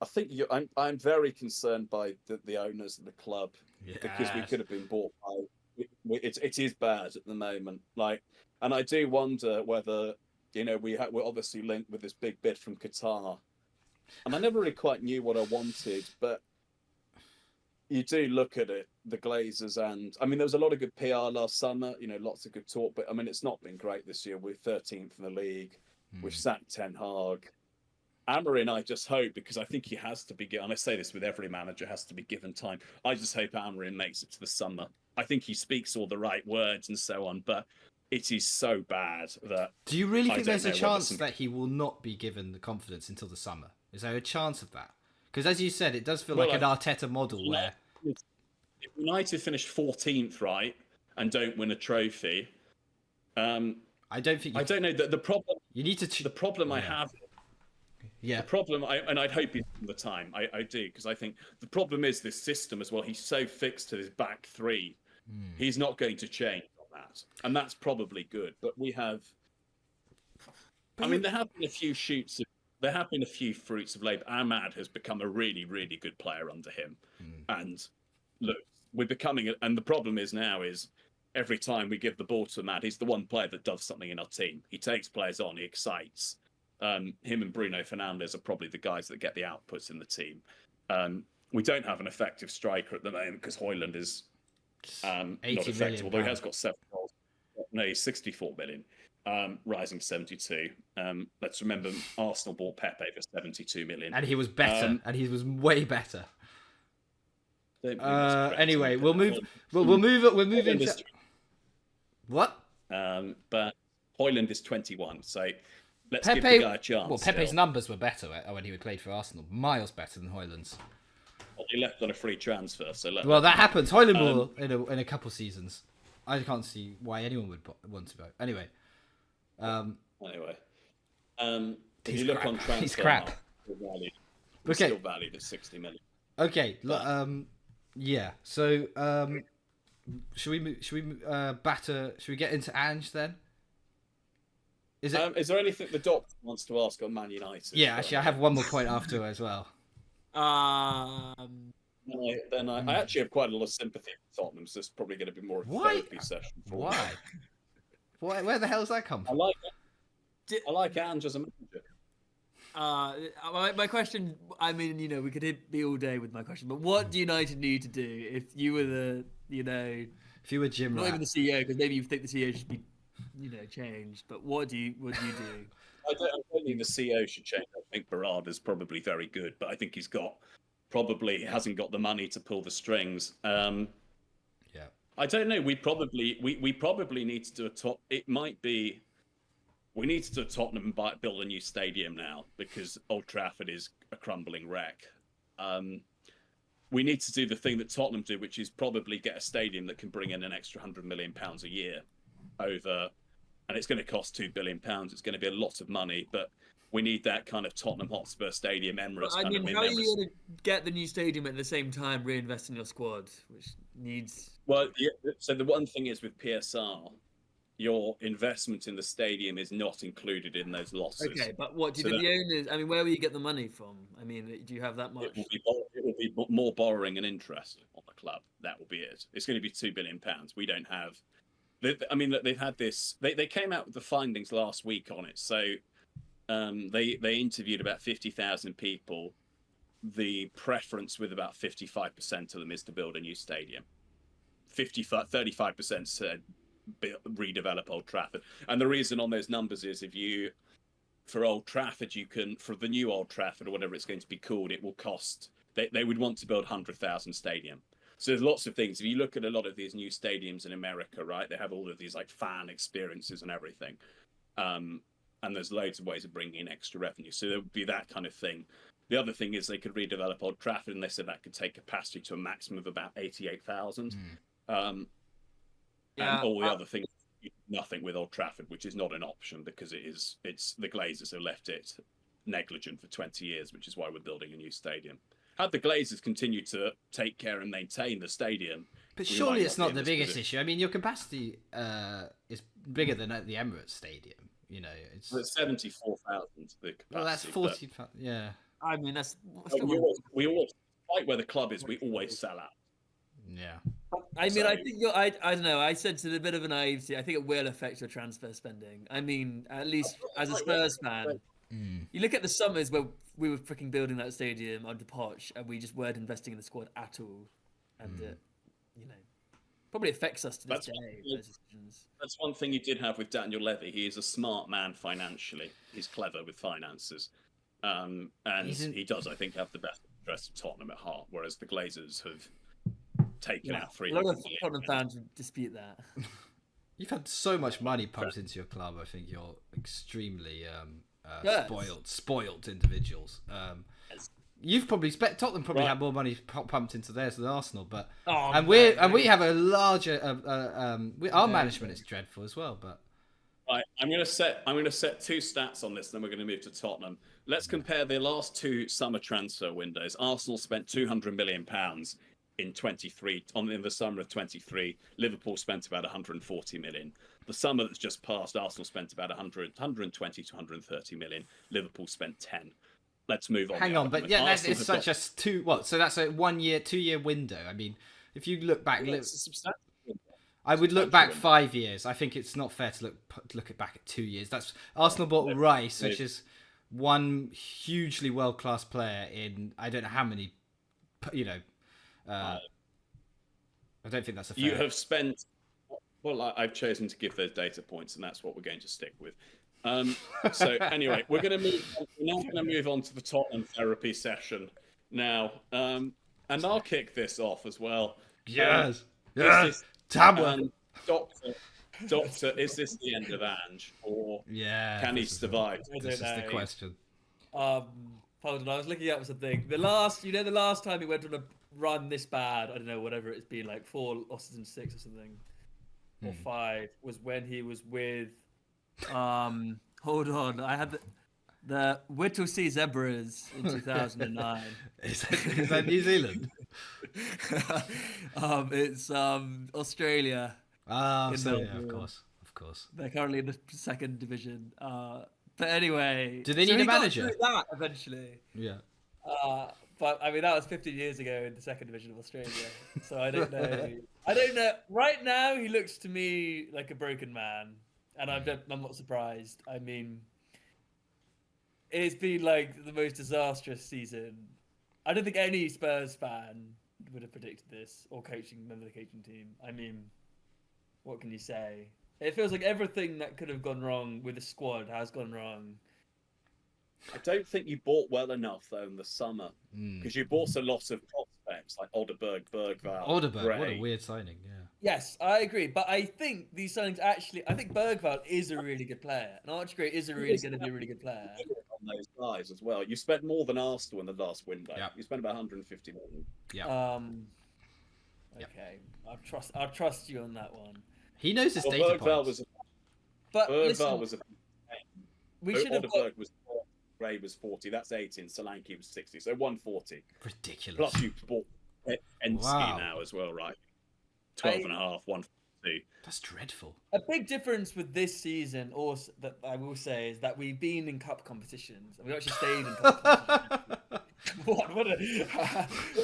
think I'm very concerned by the owners of the club because we could have been bought by. It is bad at the moment, and I do wonder whether we're obviously linked with this big bid from Qatar, and I never really quite knew what I wanted, but you do look at it, the Glazers, and I mean there was a lot of good PR last summer, lots of good talk, but I mean it's not been great this year. We're 13th in the league. We've sacked Ten Hag. Amorim, I just hope, because I think he has to be given, and I say this with every manager, has to be given time. I just hope Amorim makes it to the summer. I think he speaks all the right words and so on, but it is so bad that... Do you really think there's a chance that he will not be given the confidence until the summer? Is there a chance of that? Because as you said, it does feel like an Arteta model where... If United finish 14th, right, and don't win a trophy, I don't think... I don't know. The problem... You need to... The problem I have... Yeah. The problem, and I'd hope he's on the time. I do, because I think the problem is this system as well. He's so fixed to his back 3. He's not going to change on that. And that's probably good. But we have... I mean, there have been a few there have been a few fruits of labour. Ahmad has become a really, really good player under him. And look, we're becoming... And the problem is now is every time we give the ball to Ahmad, he's the one player that does something in our team. He takes players on, he excites. Him and Bruno Fernandes are probably the guys that get the outputs in the team. We don't have an effective striker at the moment because Haaland is not effective, although he has got 7 goals. No, he's 64 million, rising to 72. Let's remember Arsenal bought Pepe for 72 million. And he was better, and he was way better. Anyway, we'll move into... What? But Haaland is 21, so... Let's give the guy a chance. Well, Pepe's numbers were better when he played for Arsenal. Miles better than Haaland's. Well, he left on a free transfer, so well, that happens. Haaland will in a couple seasons. I can't see why anyone would want to go. Anyway. If you look on transfer, he's crap. He's still valued at 60 million. Okay. Yeah. So, should we get into Ange then? Is there anything the doctor wants to ask on Man United? Yeah, actually, I have one more point after as well. I actually have quite a lot of sympathy for Tottenham, so it's probably going to be more of a therapy session. Why? Where the hell does that come from? I like Ange as a manager. My question, I mean, we could be all day with my question, but what do United need to do if you were if you were Jim not even the CEO, because maybe you think the CEO should be changed, but what do you do? I don't think the CEO should change. I think Berard is probably very good, but I think he hasn't got the money to pull the strings. I don't know. We probably need to do a top. It might be we need to Tottenham build a new stadium now because Old Trafford is a crumbling wreck. We need to do the thing that Tottenham do, which is probably get a stadium that can bring in an extra £100 million a year over, and it's going to cost £2 billion. It's going to be a lot of money, but we need that kind of Tottenham Hotspur Stadium, Emirates. I mean, how are you going to get the new stadium at the same time reinvest in your squad, which needs? Well, yeah, so the one thing is with PSR, your investment in the stadium is not included in those losses. Okay, but what do you think the owners? I mean, where will you get the money from? I mean, do you have that much? It will be more borrowing and interest on the club. That will be it. It's going to be £2 billion. We don't have. I mean, they've had this. They came out with the findings last week on it. So they interviewed about 50,000 people. The preference with about 55% of them is to build a new stadium. 35% said redevelop Old Trafford. And the reason on those numbers is for Old Trafford, for the new Old Trafford or whatever it's going to be called, it will cost, they would want to build 100,000 stadium. So there's lots of things. If you look at a lot of these new stadiums in America, right, they have all of these like fan experiences and everything. And there's loads of ways of bringing in extra revenue. So there would be that kind of thing. The other thing is they could redevelop Old Trafford, and they said that could take capacity to a maximum of about 88,000. And all the other things, nothing with Old Trafford, which is not an option because it's the Glazers have left it negligent for 20 years, which is why we're building a new stadium. Had the Glazers continued to take care and maintain the stadium, but surely it's not the biggest issue. I mean, your capacity is bigger than at the Emirates Stadium. You know, it's 74,000 the capacity. Well, that's 40. Yeah. I mean, we always fight where the club is. We always sell out. Yeah. I mean, I think I don't know. I sense a bit of a naivety. I think it will affect your transfer spending. I mean, at least as a Spurs fan, you look at the summers where we were freaking building that stadium under Poch, and we just weren't investing in the squad at all, and you know, probably affects us to this day. Those decisions. That's one thing you did have with Daniel Levy. He is a smart man financially. He's clever with finances, and he does, I think, have the best interest of Tottenham at heart. Whereas the Glazers have taken out 300 million. A lot of million. Tottenham fans would dispute that. You've had so much money pumped into your club. I think you're extremely spoiled individuals. You've probably Tottenham probably had more money pumped into theirs than Arsenal, but we have a larger. Our management is dreadful as well, but. Right, I'm going to set 2 stats on this, then we're going to move to Tottenham. Let's compare the last 2 summer transfer windows. Arsenal spent £200 million in the summer of 23. Liverpool spent about 140 million. The summer that's just passed, Arsenal spent about 120 to 130 million. Liverpool spent 10. Let's move on. Hang on, but yeah, that is such a so that's a 1 year, 2 year window. I mean, if you look back, I would look back 5 years. I think it's not fair to look back at 2 years. That's Arsenal bought Rice, which is one hugely world class player in I don't know how many, you know. I don't think that's a fair. You have spent. Well, I've chosen to give those data points, and that's what we're going to stick with. So anyway, we're now going to move on to the Tottenham therapy session now, and I'll kick this off as well. Yes. Doctor, is this the end of Ange, or can he survive? This is the question. Hold on, I was looking up something. The last time he went on a run this bad, I don't know, whatever it's been, like 4 losses in 6 or something, or 5, was when he was with. Hold on, I had the Whittlesea Zebras in 2009. Is that New Zealand? It's Australia. Of course. They're currently in the 2nd division. But anyway, do they need a manager? That eventually. Yeah. But I mean, that was 15 years ago in the 2nd division of Australia. So I don't know. Right now, he looks to me like a broken man, and I'm not surprised. I mean, it's been like the most disastrous season. I don't think any Spurs fan would have predicted this, or member of the coaching team. I mean, what can you say? It feels like everything that could have gone wrong with the squad has gone wrong. I don't think you bought well enough though in the summer, because you bought a lot of prospects like Odeberg, Bergvall, Odeberg, Gray. what a weird signing, Yes, I agree. But I think these signings I think Bergvall is a really good player. And Archie Gray is going to be a really good player. On those guys as well. You spent more than Arsenal in the last window. Yep. You spent about 150 million. Yeah. Okay. I'll trust you on that one. He knows his data points. Bergvall was a we should have got... Gray was 40. That's 18. Solanke was 60. So 140. Ridiculous. Plus you bought Ensky now as well, right? 12 and a half, 142. That's dreadful. A big difference with this season, also that I will say, is that we've been in cup competitions and we actually stayed in cup competitions.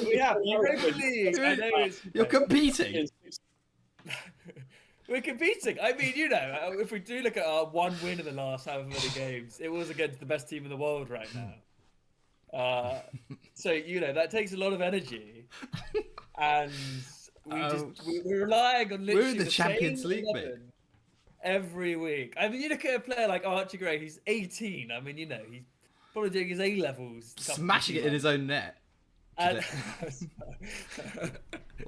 We have Europa League. You're competing. We're competing. I mean, if we do look at our one win in the last however many games, it was against the best team in the world right now. So that takes a lot of energy, and we're relying on literally we're in the Champions League, mate. Every week. I mean, you look at a player like Archie Gray. He's 18. I mean, he's probably doing his A-levels, smashing it in his own net. And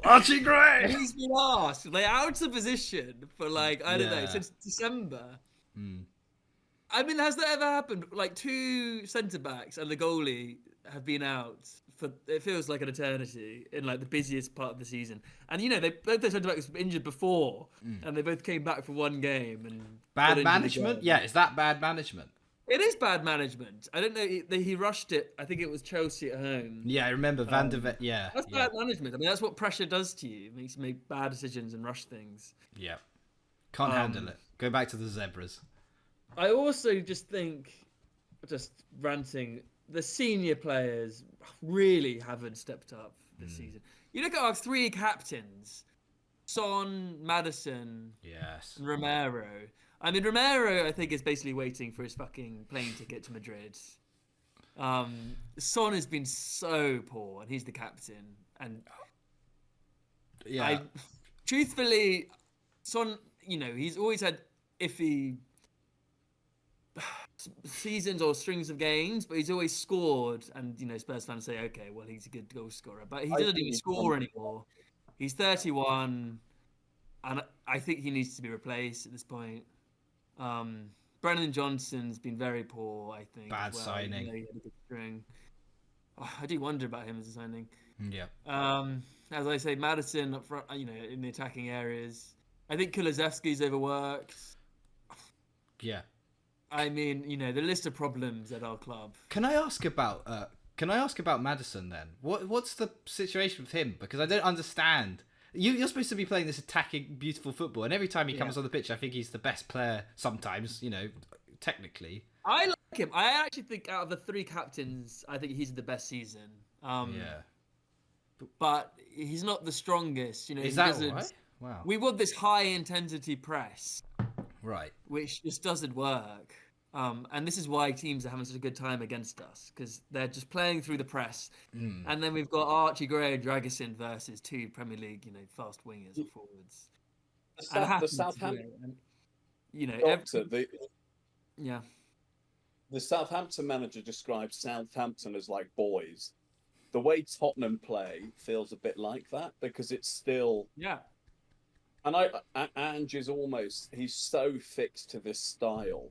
Archie Gray. He's been asked. They're out of position for I don't know, since December. I mean, has that ever happened? Like 2 centre backs and the goalie have been out for it feels like an eternity in the busiest part of the season. And both those centre backs were injured before, and they both came back for one game. And bad management? Yeah, is that bad management? It is bad management. I don't know. He rushed it. I think it was Chelsea at home. Yeah, I remember Van der Ven. Yeah, that's bad management. I mean, that's what pressure does to you. It makes you make bad decisions and rush things. Yeah, can't handle it. Go back to the Zebras. I also just think, just ranting, the senior players really haven't stepped up this season. You look at our 3 captains: Son, Maddison, and Romero. I mean, Romero, I think, is basically waiting for his fucking plane ticket to Madrid. Son has been so poor, and he's the captain. And truthfully, Son, he's always had iffy seasons or strings of games, but he's always scored. And Spurs fans say, okay, well, he's a good goal scorer, but he doesn't even score anymore. He's 31, and I think he needs to be replaced at this point. Brennan Johnson's been very poor, I think. Bad signing. He had a good string. I do wonder about him as a signing. Yeah. As I say, Maddison up front, in the attacking areas. I think Kulusevski's overworked. Yeah. I mean, the list of problems at our club. Can I ask about Maddison then? What's the situation with him? Because I don't understand. You're supposed to be playing this attacking, beautiful football, and every time he comes on the pitch, I think he's the best player sometimes, technically. I like him. I actually think out of the 3 captains, I think he's the best season. But he's not the strongest. Is that right? Wow. We want this high-intensity press. Right. Which just doesn't work. And this is why teams are having such a good time against us, because they're just playing through the press. And then we've got Archie Gray and Dragusin versus 2 Premier League, fast wingers or forwards. The Southampton, the Southampton manager describes Southampton as like boys. The way Tottenham play feels a bit like that, because it's still And Ange is he's so fixed to this style.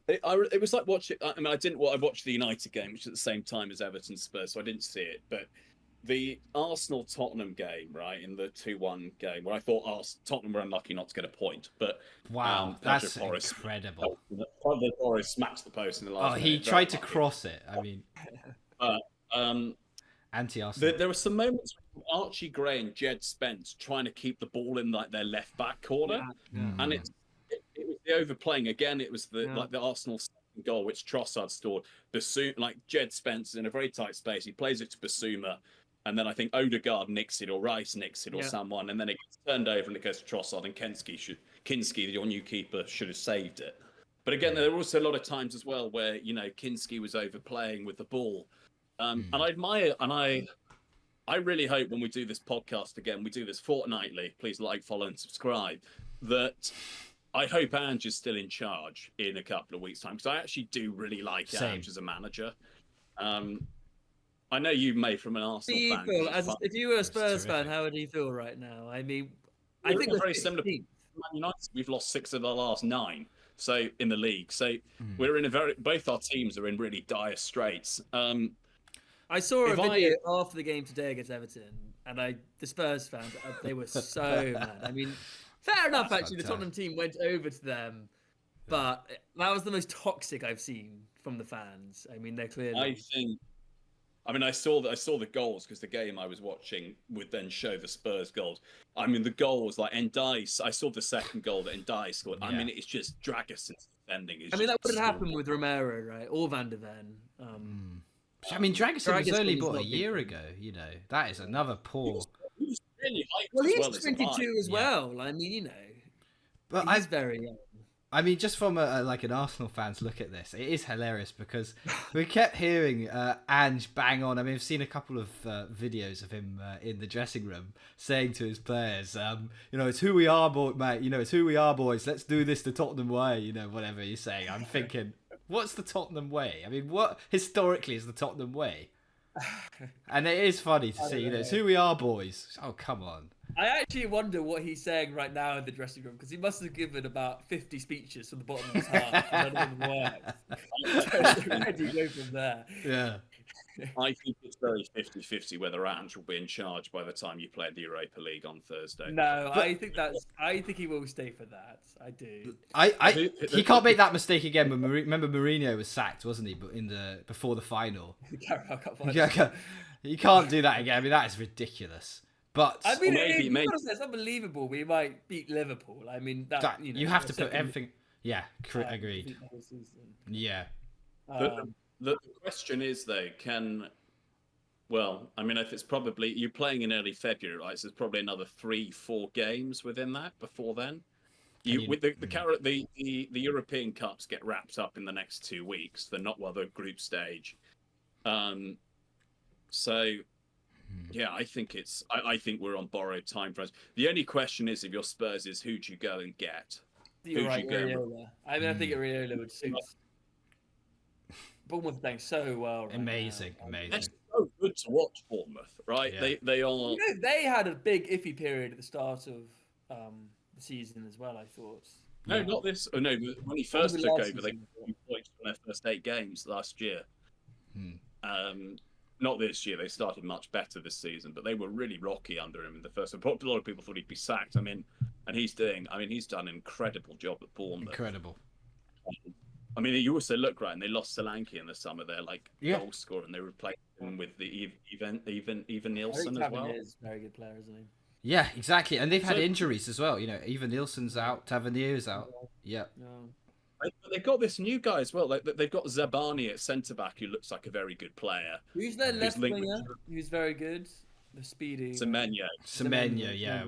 It was like watching. I mean, I watched the United game, which is at the same time as Everton Spurs, so I didn't see it. But the Arsenal Tottenham game, right, in the 2-1 game, where I thought Tottenham were unlucky not to get a point, but wow, that's incredible. Pedro Torres smacked the post in the last. Oh, he tried to cross it. I mean, anti-Arsenal. There were some moments with Archie Gray and Jed Spence trying to keep the ball in like their left back corner, and it was the overplaying again. It was the Arsenal second goal which Trossard scored. Jed Spence is in a very tight space. He plays it to Basuma, and then I think Odegaard nicks it or Rice nicks it or someone, and then it gets turned over and it goes to Trossard, and Kinski, your new keeper, should have saved it. But again, there were also a lot of times as well where Kinski was overplaying with the ball. And I admire, and I really hope when we do this podcast again, we do this fortnightly, please like, follow and subscribe, that I hope Ange is still in charge in a couple of weeks' time, because I actually do really like Ange as a manager. I know you may from an Arsenal fan. If you were a Spurs fan, how would you feel right now? I mean, I think we're we're very similar. 16th. Man United, we've lost 6 of our last 9. So in the league, so we're in both our teams are in really dire straits. I saw a video after the game today against Everton, and the Spurs fans, they were so mad. I mean, fair enough, actually. The Tottenham team went over to them, but that was the most toxic I've seen from the fans. I mean, they're clearly. I saw the goals because the game I was watching would then show the Spurs goals. I mean, the goals like Ndiaye. I saw the second goal that Ndiaye scored. Yeah. I mean, it's just Dragison's defending. I mean, that wouldn't happen with Romero, right, or Van de Ven. I mean, Dragusin was only bought a year ago. You know, that is another poor. He was really hyped. Well, he's 22 as well. I mean, you know, but he's very young. I mean, just from an Arsenal fan's look at this, it is hilarious because we kept hearing Ange bang on. I mean, I've seen a couple of videos of him in the dressing room saying to his players, you know, it's who we are, mate. You know, it's who we are, boys. Let's do this the Tottenham way. You know, whatever you're saying. I'm thinking, what's the Tottenham way? I mean, what historically is the Tottenham way? And it is funny to see, you know, it's who we are, boys. Oh, come on. I actually wonder what he's saying right now in the dressing room because he must have given about 50 speeches from the bottom of his heart. And none of them worked. Where do you go from there? Yeah. I think it's very 50-50 whether Ange will be in charge by the time you play the Europa League on Thursday. No, I think he will stay for that. I do. He can't make that mistake again. But remember, Mourinho was sacked, wasn't he? But before the final. You can't do that again. I mean, that is ridiculous. But I mean, it's unbelievable. We might beat Liverpool. I mean, you have to put everything. Yeah, agreed. Yeah. The question is though, if it's probably you're playing in early February, right? So there's probably another 3-4 games within that before then. The European Cups get wrapped up in the next 2 weeks. They're not the group stage. Yeah, I think we're on borrowed time for us. The only question is, if you're Spurs, is who do you go and get? You're right, Areola. I mean, I think Areola would suit. Bournemouth playing so well. Right amazing. It's so good to watch Bournemouth, right? Yeah. They are. You know, they had a big iffy period at the start of the season as well. I thought. No, not this. Oh, no, when he first took over, they got points from their first 8 games last year. Not this year. They started much better this season, but they were really rocky under him in the first. A lot of people thought he'd be sacked. I mean, and he's done an incredible job at Bournemouth. Incredible. I mean, you also look right, and they lost Solanke in the summer. They're goal scorer, and they replaced him with the Even Nielsen as well. Is a very good player, isn't he? Yeah, exactly. And they've had injuries as well. You know, Even Nielsen's out, Tavernier's out. Yeah. But they've got this new guy as well. They've got Zabani at centre back, who looks like a very good player. Who's their left winger? Who's very good. The speedy. Semenyo, yeah.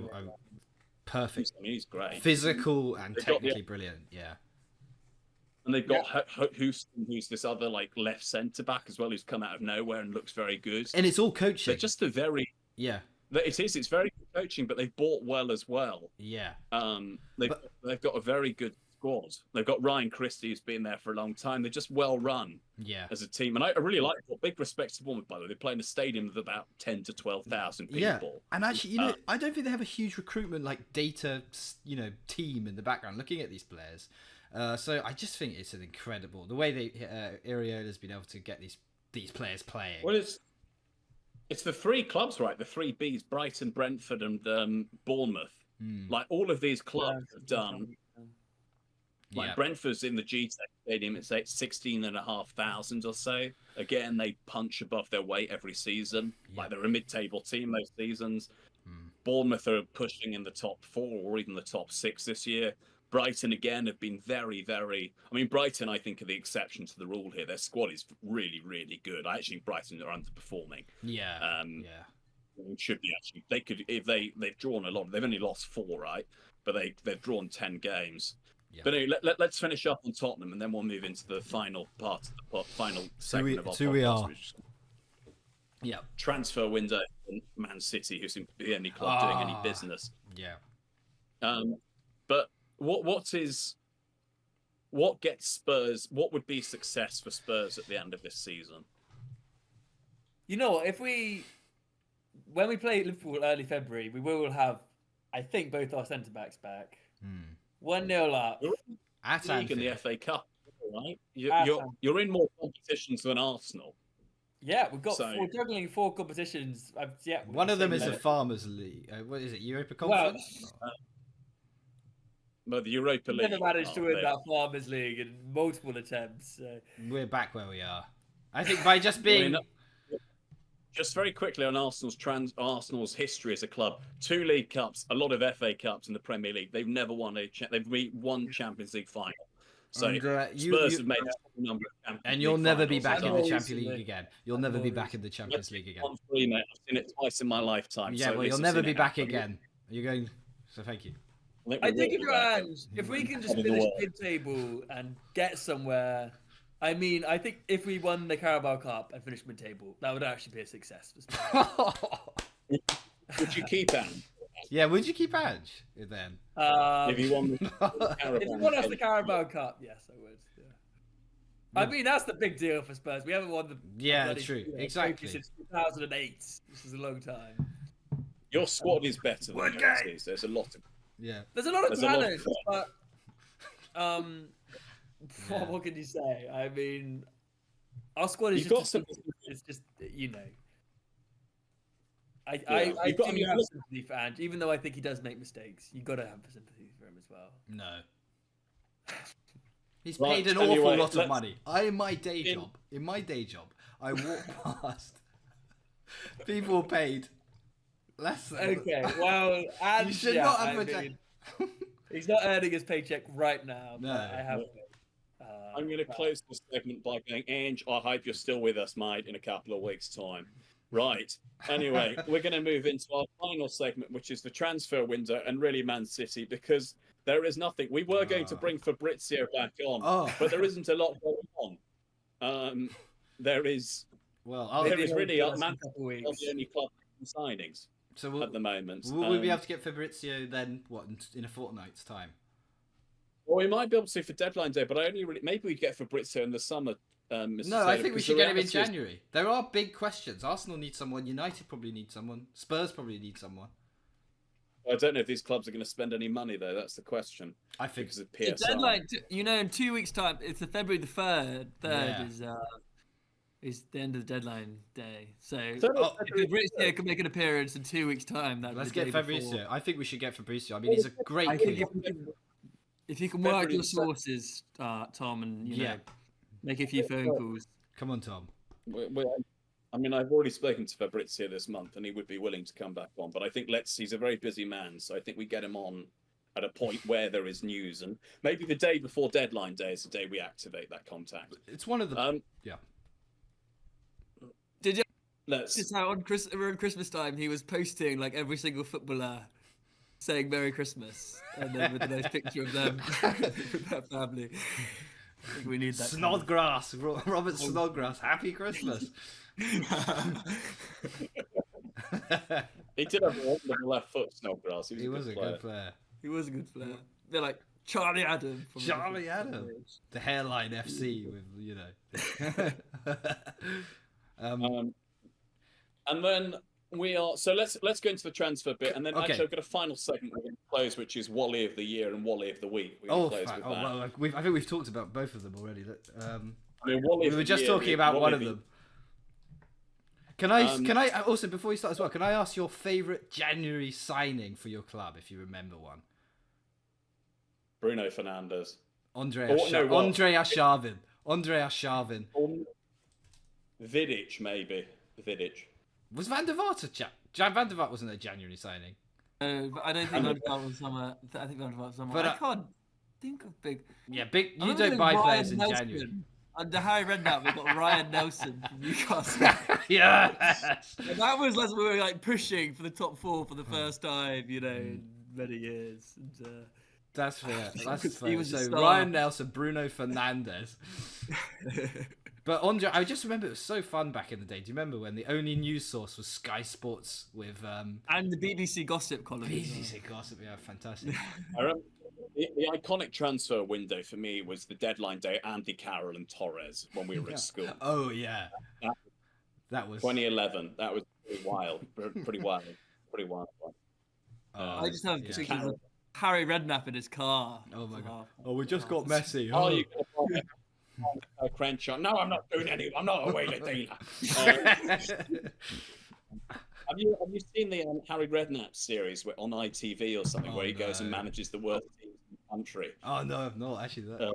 Perfect. I mean, he's great. Physical and technically brilliant. Yeah. And they've got Houston, who's this other left centre back as well, who's come out of nowhere and looks very good. And it's all coaching. They're just a very It's very good coaching, but they've bought well as well. Yeah. They've got a very good squad. They've got Ryan Christie, who's been there for a long time. They're just well run. Yeah. As a team, and I really like it. Big respect to Bournemouth, by the way. They play in a stadium of about 10 to 12,000 people. Yeah. And actually, you know, I don't think they have a huge recruitment data, team in the background looking at these players. So I just think it's an incredible the way Areola's been able to get these players playing. Well, it's the 3 clubs, right? The 3 Bs: Brighton, Brentford, and Bournemouth. All of these clubs have done. Brentford's in the GTEC Stadium, it's 16,500 or so. Again, they punch above their weight every season. They're a mid-table team most seasons. Bournemouth are pushing in the top 4 or even the top 6 this year. Brighton, again, have been very, very... I mean, Brighton, I think, are the exception to the rule here. Their squad is really, really good. I actually think Brighton are underperforming. Yeah. Should be, actually. They could... If they've drawn a lot. They've only lost 4, right? But they've drawn 10 games. Yeah. But anyway, let's finish up on Tottenham, and then we'll move into the final part of the final segment of our podcast. We are. Yeah. Transfer window in Man City, who seem to be the only club doing any business. Yeah. But what gets Spurs? What would be success for Spurs at the end of this season? You know, when we play Liverpool early February, we will have, I think both our centre backs back. 1-0 up. At League and the Anfield. FA Cup, right? You're in more competitions than Arsenal. Yeah, we're juggling 4 competitions. One of them is a Farmers League. What is it? Europa Conference? But the Europa League. Never managed to win that Farmers League in multiple attempts. So. We're back where we are. I think by just being. Just very quickly on Arsenal's history as a club: 2 League Cups, a lot of FA Cups in the Premier League. They've never won they've won Champions League final. So Spurs have made a number of Champions and you'll League never be finals. back in the Champions League again. You'll never be back in the Champions League again. 1-3, mate. I've seen it twice in my lifetime. Yeah, so well, you'll never be back again. You're going. So thank you. I think if we can just finish mid-table and get somewhere. I mean, I think if we won the Carabao Cup and finished mid-table, that would actually be a success. Would you keep Ange? Yeah, would you keep Ange then? If you won the Carabao, if you won us the Carabao Cup, yes, I would. Yeah. I mean, that's the big deal for Spurs. We haven't won the true, exactly since 2008. This is a long time. Your squad is better than Chelsea's. There's a lot of There's a lot of talent, but what can you say? I mean, our squad is it's just I do have sympathy for Ange, even though I think he does make mistakes. You got to have sympathy for him as well. No. He's paid an awful lot of money. In my day job, I walk past people paid less than. Okay, well, Ange, you should not have he's not earning his paycheck right now. No, I have. I'm going to close this segment by going, Ange, I hope you're still with us, mate, in a couple of weeks' time. Right. Anyway, we're going to move into our final segment, which is the transfer window and really Man City, because there is nothing. We were going to bring Fabrizio back on, but there isn't a lot going on. There is really Man City are the only club signings at the moment. Will we be able to get Fabrizio then, in a fortnight's time? Well, we might be able to for deadline day, but maybe we get Fabrizio in the summer. No, I think we should get him in January. There are big questions. Arsenal need someone. United probably need someone. Spurs probably need someone. I don't know if these clubs are going to spend any money, though. That's the question. I think because of PSR. Deadline, in 2 weeks' time, it's the February the 3rd. Is the end of the deadline day. So if Fabrizio can make an appearance in 2 weeks' time, let's get Fabrizio. I think we should get Fabrizio. I mean, he's a great kid. If you can work your sources, Tom, and make a few phone calls. Come on, Tom. I've already spoken to Fabrizio this month, and he would be willing to come back on. But I think he's a very busy man, so I think we get him on at a point where there is news, and maybe the day before deadline day is the day we activate that contact. It's one of the Did you notice how around Christmas time he was posting like every single footballer saying Merry Christmas, and then with a nice picture of them with that family. I think we need that. Snodgrass, Robert Snodgrass, Happy Christmas. He did have a wonderful left foot, Snodgrass. He was a good player. He was a good player. They're like Charlie Adam. Charlie Adam. The hairline FC with and then we are let's go into the transfer bit, and then actually I've got a final segment we're going to close, which is Wally of the Year and Wally of the Week. I think we've talked about both of them already. We were just talking about one of them. Can I also, before we start as well, can I ask your favourite January signing for your club, if you remember one? Bruno Fernandes. Andre Arshavin. Vidic, maybe. Vidic. Was Van der Vaart Van der Vaart wasn't a January signing. But I don't think Van der Vaart was summer. I think Van der Vaart was summer. But I can't think of big. Yeah, big. You don't buy players in January. Under Harry Redknapp, we got Ryan Nelson from Newcastle. Yes. And that was as we were like pushing for the top 4 for the first time, in many years. And, that's fair. That's fair. He was so Ryan Nelson, Bruno Fernandes. But Andre, I just remember it was so fun back in the day. Do you remember when the only news source was Sky Sports with and the BBC Gossip column? BBC Gossip, yeah, fantastic. I remember the iconic transfer window for me was the deadline day. Andy Carroll and Torres when we were at school. Oh yeah, that was 2011. That was pretty wild. Pretty wild. I just have pictures Carroll. of Harry Redknapp in his car. Oh my god! half- Oh, we just got half- Messi. Oh, you got a Crenshaw. No, I'm not doing any. I'm not a wheeler dealer. Have you seen the Harry Redknapp series on ITV or something where he goes and manages the worst teams in the country? Oh no, I've not actually. I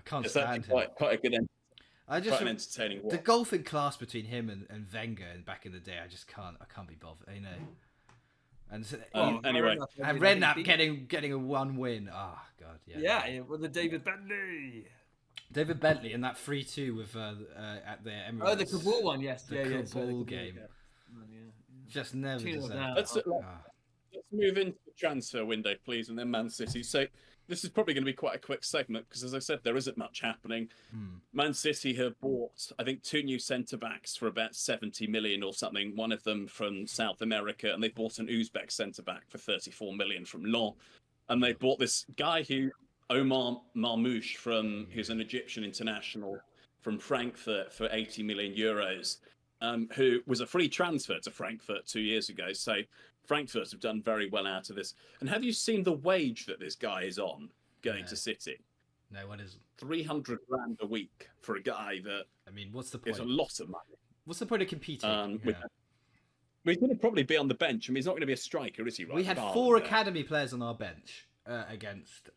can't It's stand him. quite a good, I just quite an entertaining the watch. golfing class between him and Wenger back in the day. I just can't be bothered. You know. And so, Anyway, and Redknapp getting a 1 win. Oh god, yeah. Yeah, with the David Bentley. David Bentley and that 3-2 with at the Emirates. Oh, the Kabul one, yes. The yeah, Kabul game. Yeah. Just never deserved. Let's move into the transfer window, please, and then Man City. So this is probably going to be quite a quick segment because, as I said, there isn't much happening. Man City have bought, I think, 2 new centre-backs for about 70 million or something, one of them from South America, and they bought an Uzbek centre-back for 34 million from Lens. And they bought this guy Omar Marmoush, who's an Egyptian international from Frankfurt for 80 million euros, who was a free transfer to Frankfurt 2 years ago. So Frankfurt have done very well out of this. And have you seen the wage that this guy is on going to City? No, what is 300 grand a week for a guy that... I mean, what's the point? It's a lot of money. What's the point of competing? He's going to probably be on the bench. I mean, he's not going to be a striker, is he? Right? We had 4 academy players on our bench against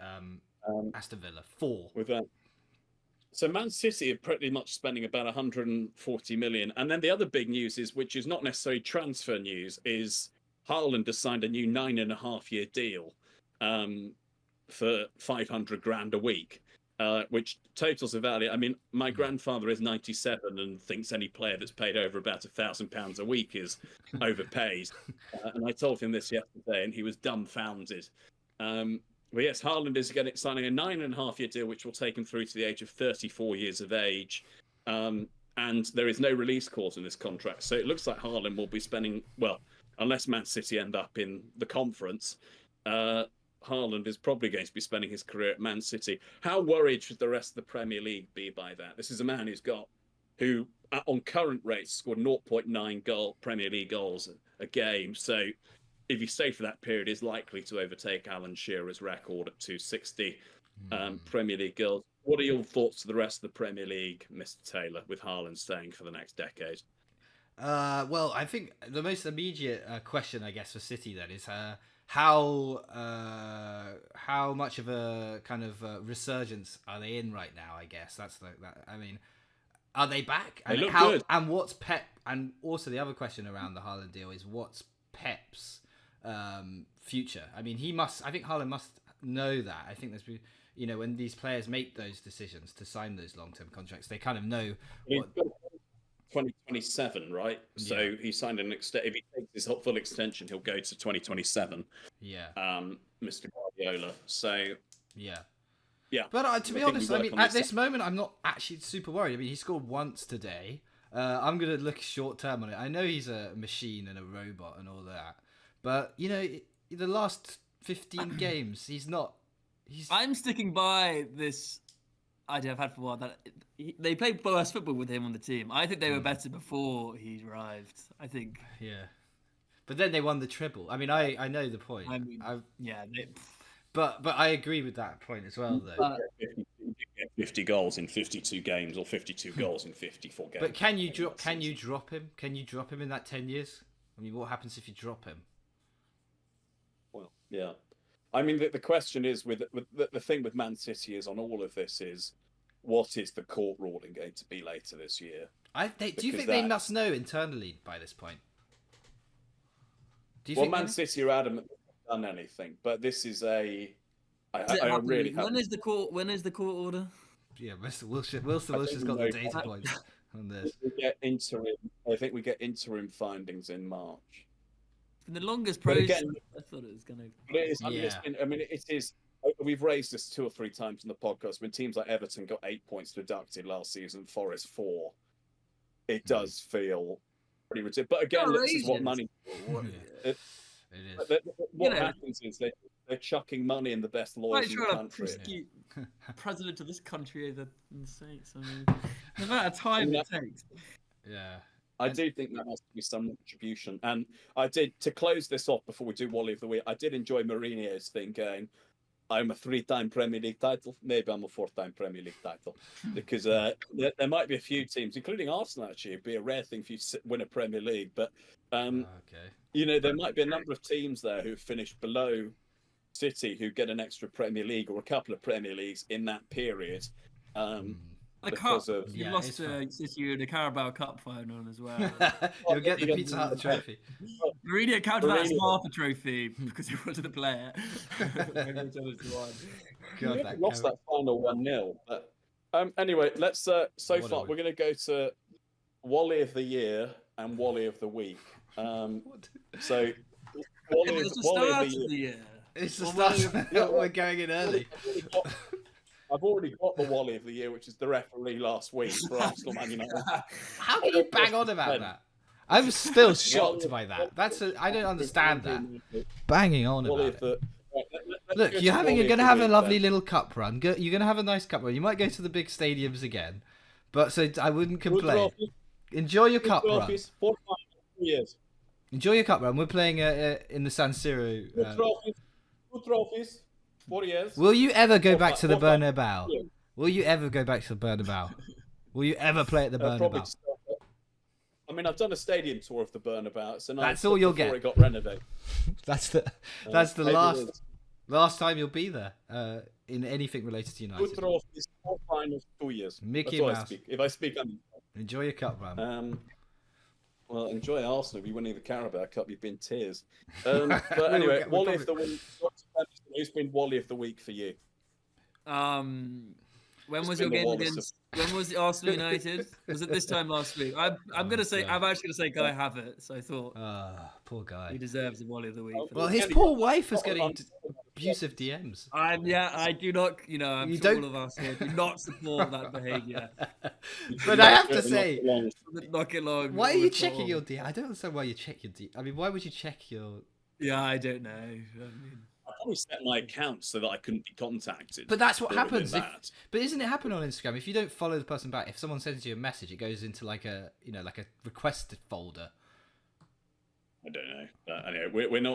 Aston Villa. 4. With that. So Man City are pretty much spending about 140 million. And then the other big news is, which is not necessarily transfer news, is Haaland has signed a new 9.5-year deal for 500 grand a week, which totals the value. I mean, my grandfather is 97 and thinks any player that's paid over about £1,000 a week is overpaid. And I told him this yesterday and he was dumbfounded. But yes, Haaland is signing a 9.5-year deal, which will take him through to the age of 34 years of age. And there is no release clause in this contract. So it looks like Haaland will be spending, well, unless Man City end up in the conference, Haaland is probably going to be spending his career at Man City. How worried should the rest of the Premier League be by that? This is a man who on current rates scored 0.9 Premier League goals a game. So if he stayed for that period, is likely to overtake Alan Shearer's record at 260 Premier League goals. What are your thoughts to the rest of the Premier League, Mr. Taylor, with Haaland staying for the next decade? Well, I think the most immediate question, I guess, for City then is how much of a kind of resurgence are they in right now? I guess that's that. I mean, are they back? They And look good. And what's Pep? And also the other question around the Haaland deal is what's Pep's future? I mean, I think Haaland must know that. I think there's, when these players make those decisions to sign those long-term contracts, they kind of know. 2027, right? Yeah. So he signed an if he takes his full extension, he'll go to 2027. Yeah. Mr. Guardiola. So yeah. But to be honest, I mean, at this moment, I'm not actually super worried. I mean, he scored once today. I'm gonna look short term on it. I know he's a machine and a robot and all that, but the last 15 games, I'm sticking by this idea I've had for a while that they played worse football with him on the team. I think they were better before he arrived. I think. Yeah, but then they won the treble. I mean, I know the point. I mean, But I agree with that point as well, though. 50 goals in 52 games or 52 goals in 54 games. But can you drop him? Can you drop him in that 10 years? I mean, what happens if you drop him? Well, yeah. I mean, the question is with the thing with Man City is on all of this is what is the court ruling going to be later this year? Do you think they must know internally by this point? Man City are adamant they've not done anything, but this is I really When is the court order? Yeah, Mr. Wilshire's got the data points on this. I think we get interim findings in March. In the longest process, I thought it was going to. But it is. It is. We've raised this 2 or 3 times in the podcast. When teams like Everton got 8 points deducted last season, Forest 4, it does feel pretty ridiculous. But again, this is what money. It is. What happens is they're chucking money in the best lawyers in the country. President of this country over in the States. I mean, the amount of time it takes. Yeah. I do think that has to be some retribution. And I did, to close this off before we do Wally of the Week, I did enjoy Mourinho's thing going, I'm a 3-time Premier League title. Maybe I'm a 4-time Premier League title. Because there might be a few teams, including Arsenal, actually. It'd be a rare thing for you to win a Premier League. But, there might be a number of teams there who finish below City who get an extra Premier League or a couple of Premier Leagues in that period. The cup. You lost to City in the Carabao Cup final as well. You'll get the Pizza Hut trophy. Mourinho counted that as half a trophy because he wasn't a player. God, lost that final 1-0. But anyway, let's. So far, we're going to go to Wally of the Year and Wally of the Week. So Wally of the Year. It's the start. We're going in early. I've already got the Wally of the Year, which is the referee last week for Arsenal Man United. How can you bang on about that? I'm still shocked by that. I don't understand that. Banging on about it. Look, you're going to have a lovely little cup run. You're going to have a nice cup run. You might go to the big stadiums again, but so I wouldn't complain. Enjoy your cup run. 4 years. Enjoy your cup run. We're playing in the San Siro. 2 trophies. 4 years. Will you ever go back to the Bernabeu? Will you ever go back to the Bernabeu? Will you ever play at the Bernabeu? I mean, I've done a stadium tour of the Bernabeu. So that's all you'll get. It got renovated. That's the last time you'll be there in anything related to United. 2 trophies, 4 finals, 2 years. Mickey Mouse. If I speak, I mean. Enjoy your cup run. Well, enjoy Arsenal. Be winning the Carabao Cup. You've been tears. But anyway, Wally of the Week. Who's been Wally of the Week for you? When was your game against? When was Arsenal United? Was it this time last week? I'm actually gonna say Guy Havertz. I thought. Poor guy. He deserves a Wally of the Week. Well, his poor wife is getting abusive DMs. I do not. I'm sure all of us here do not support that behaviour. But I have to say, knock it long. Why are you checking your DM? I don't understand why you check your DM. I mean, why would you check your? Yeah, I don't know. I probably set my account so that I couldn't be contacted. But that's what happens. But isn't it happen on Instagram? If you don't follow the person back, if someone sends you a message, it goes into like a requested folder. I don't know. Anyway, we're not.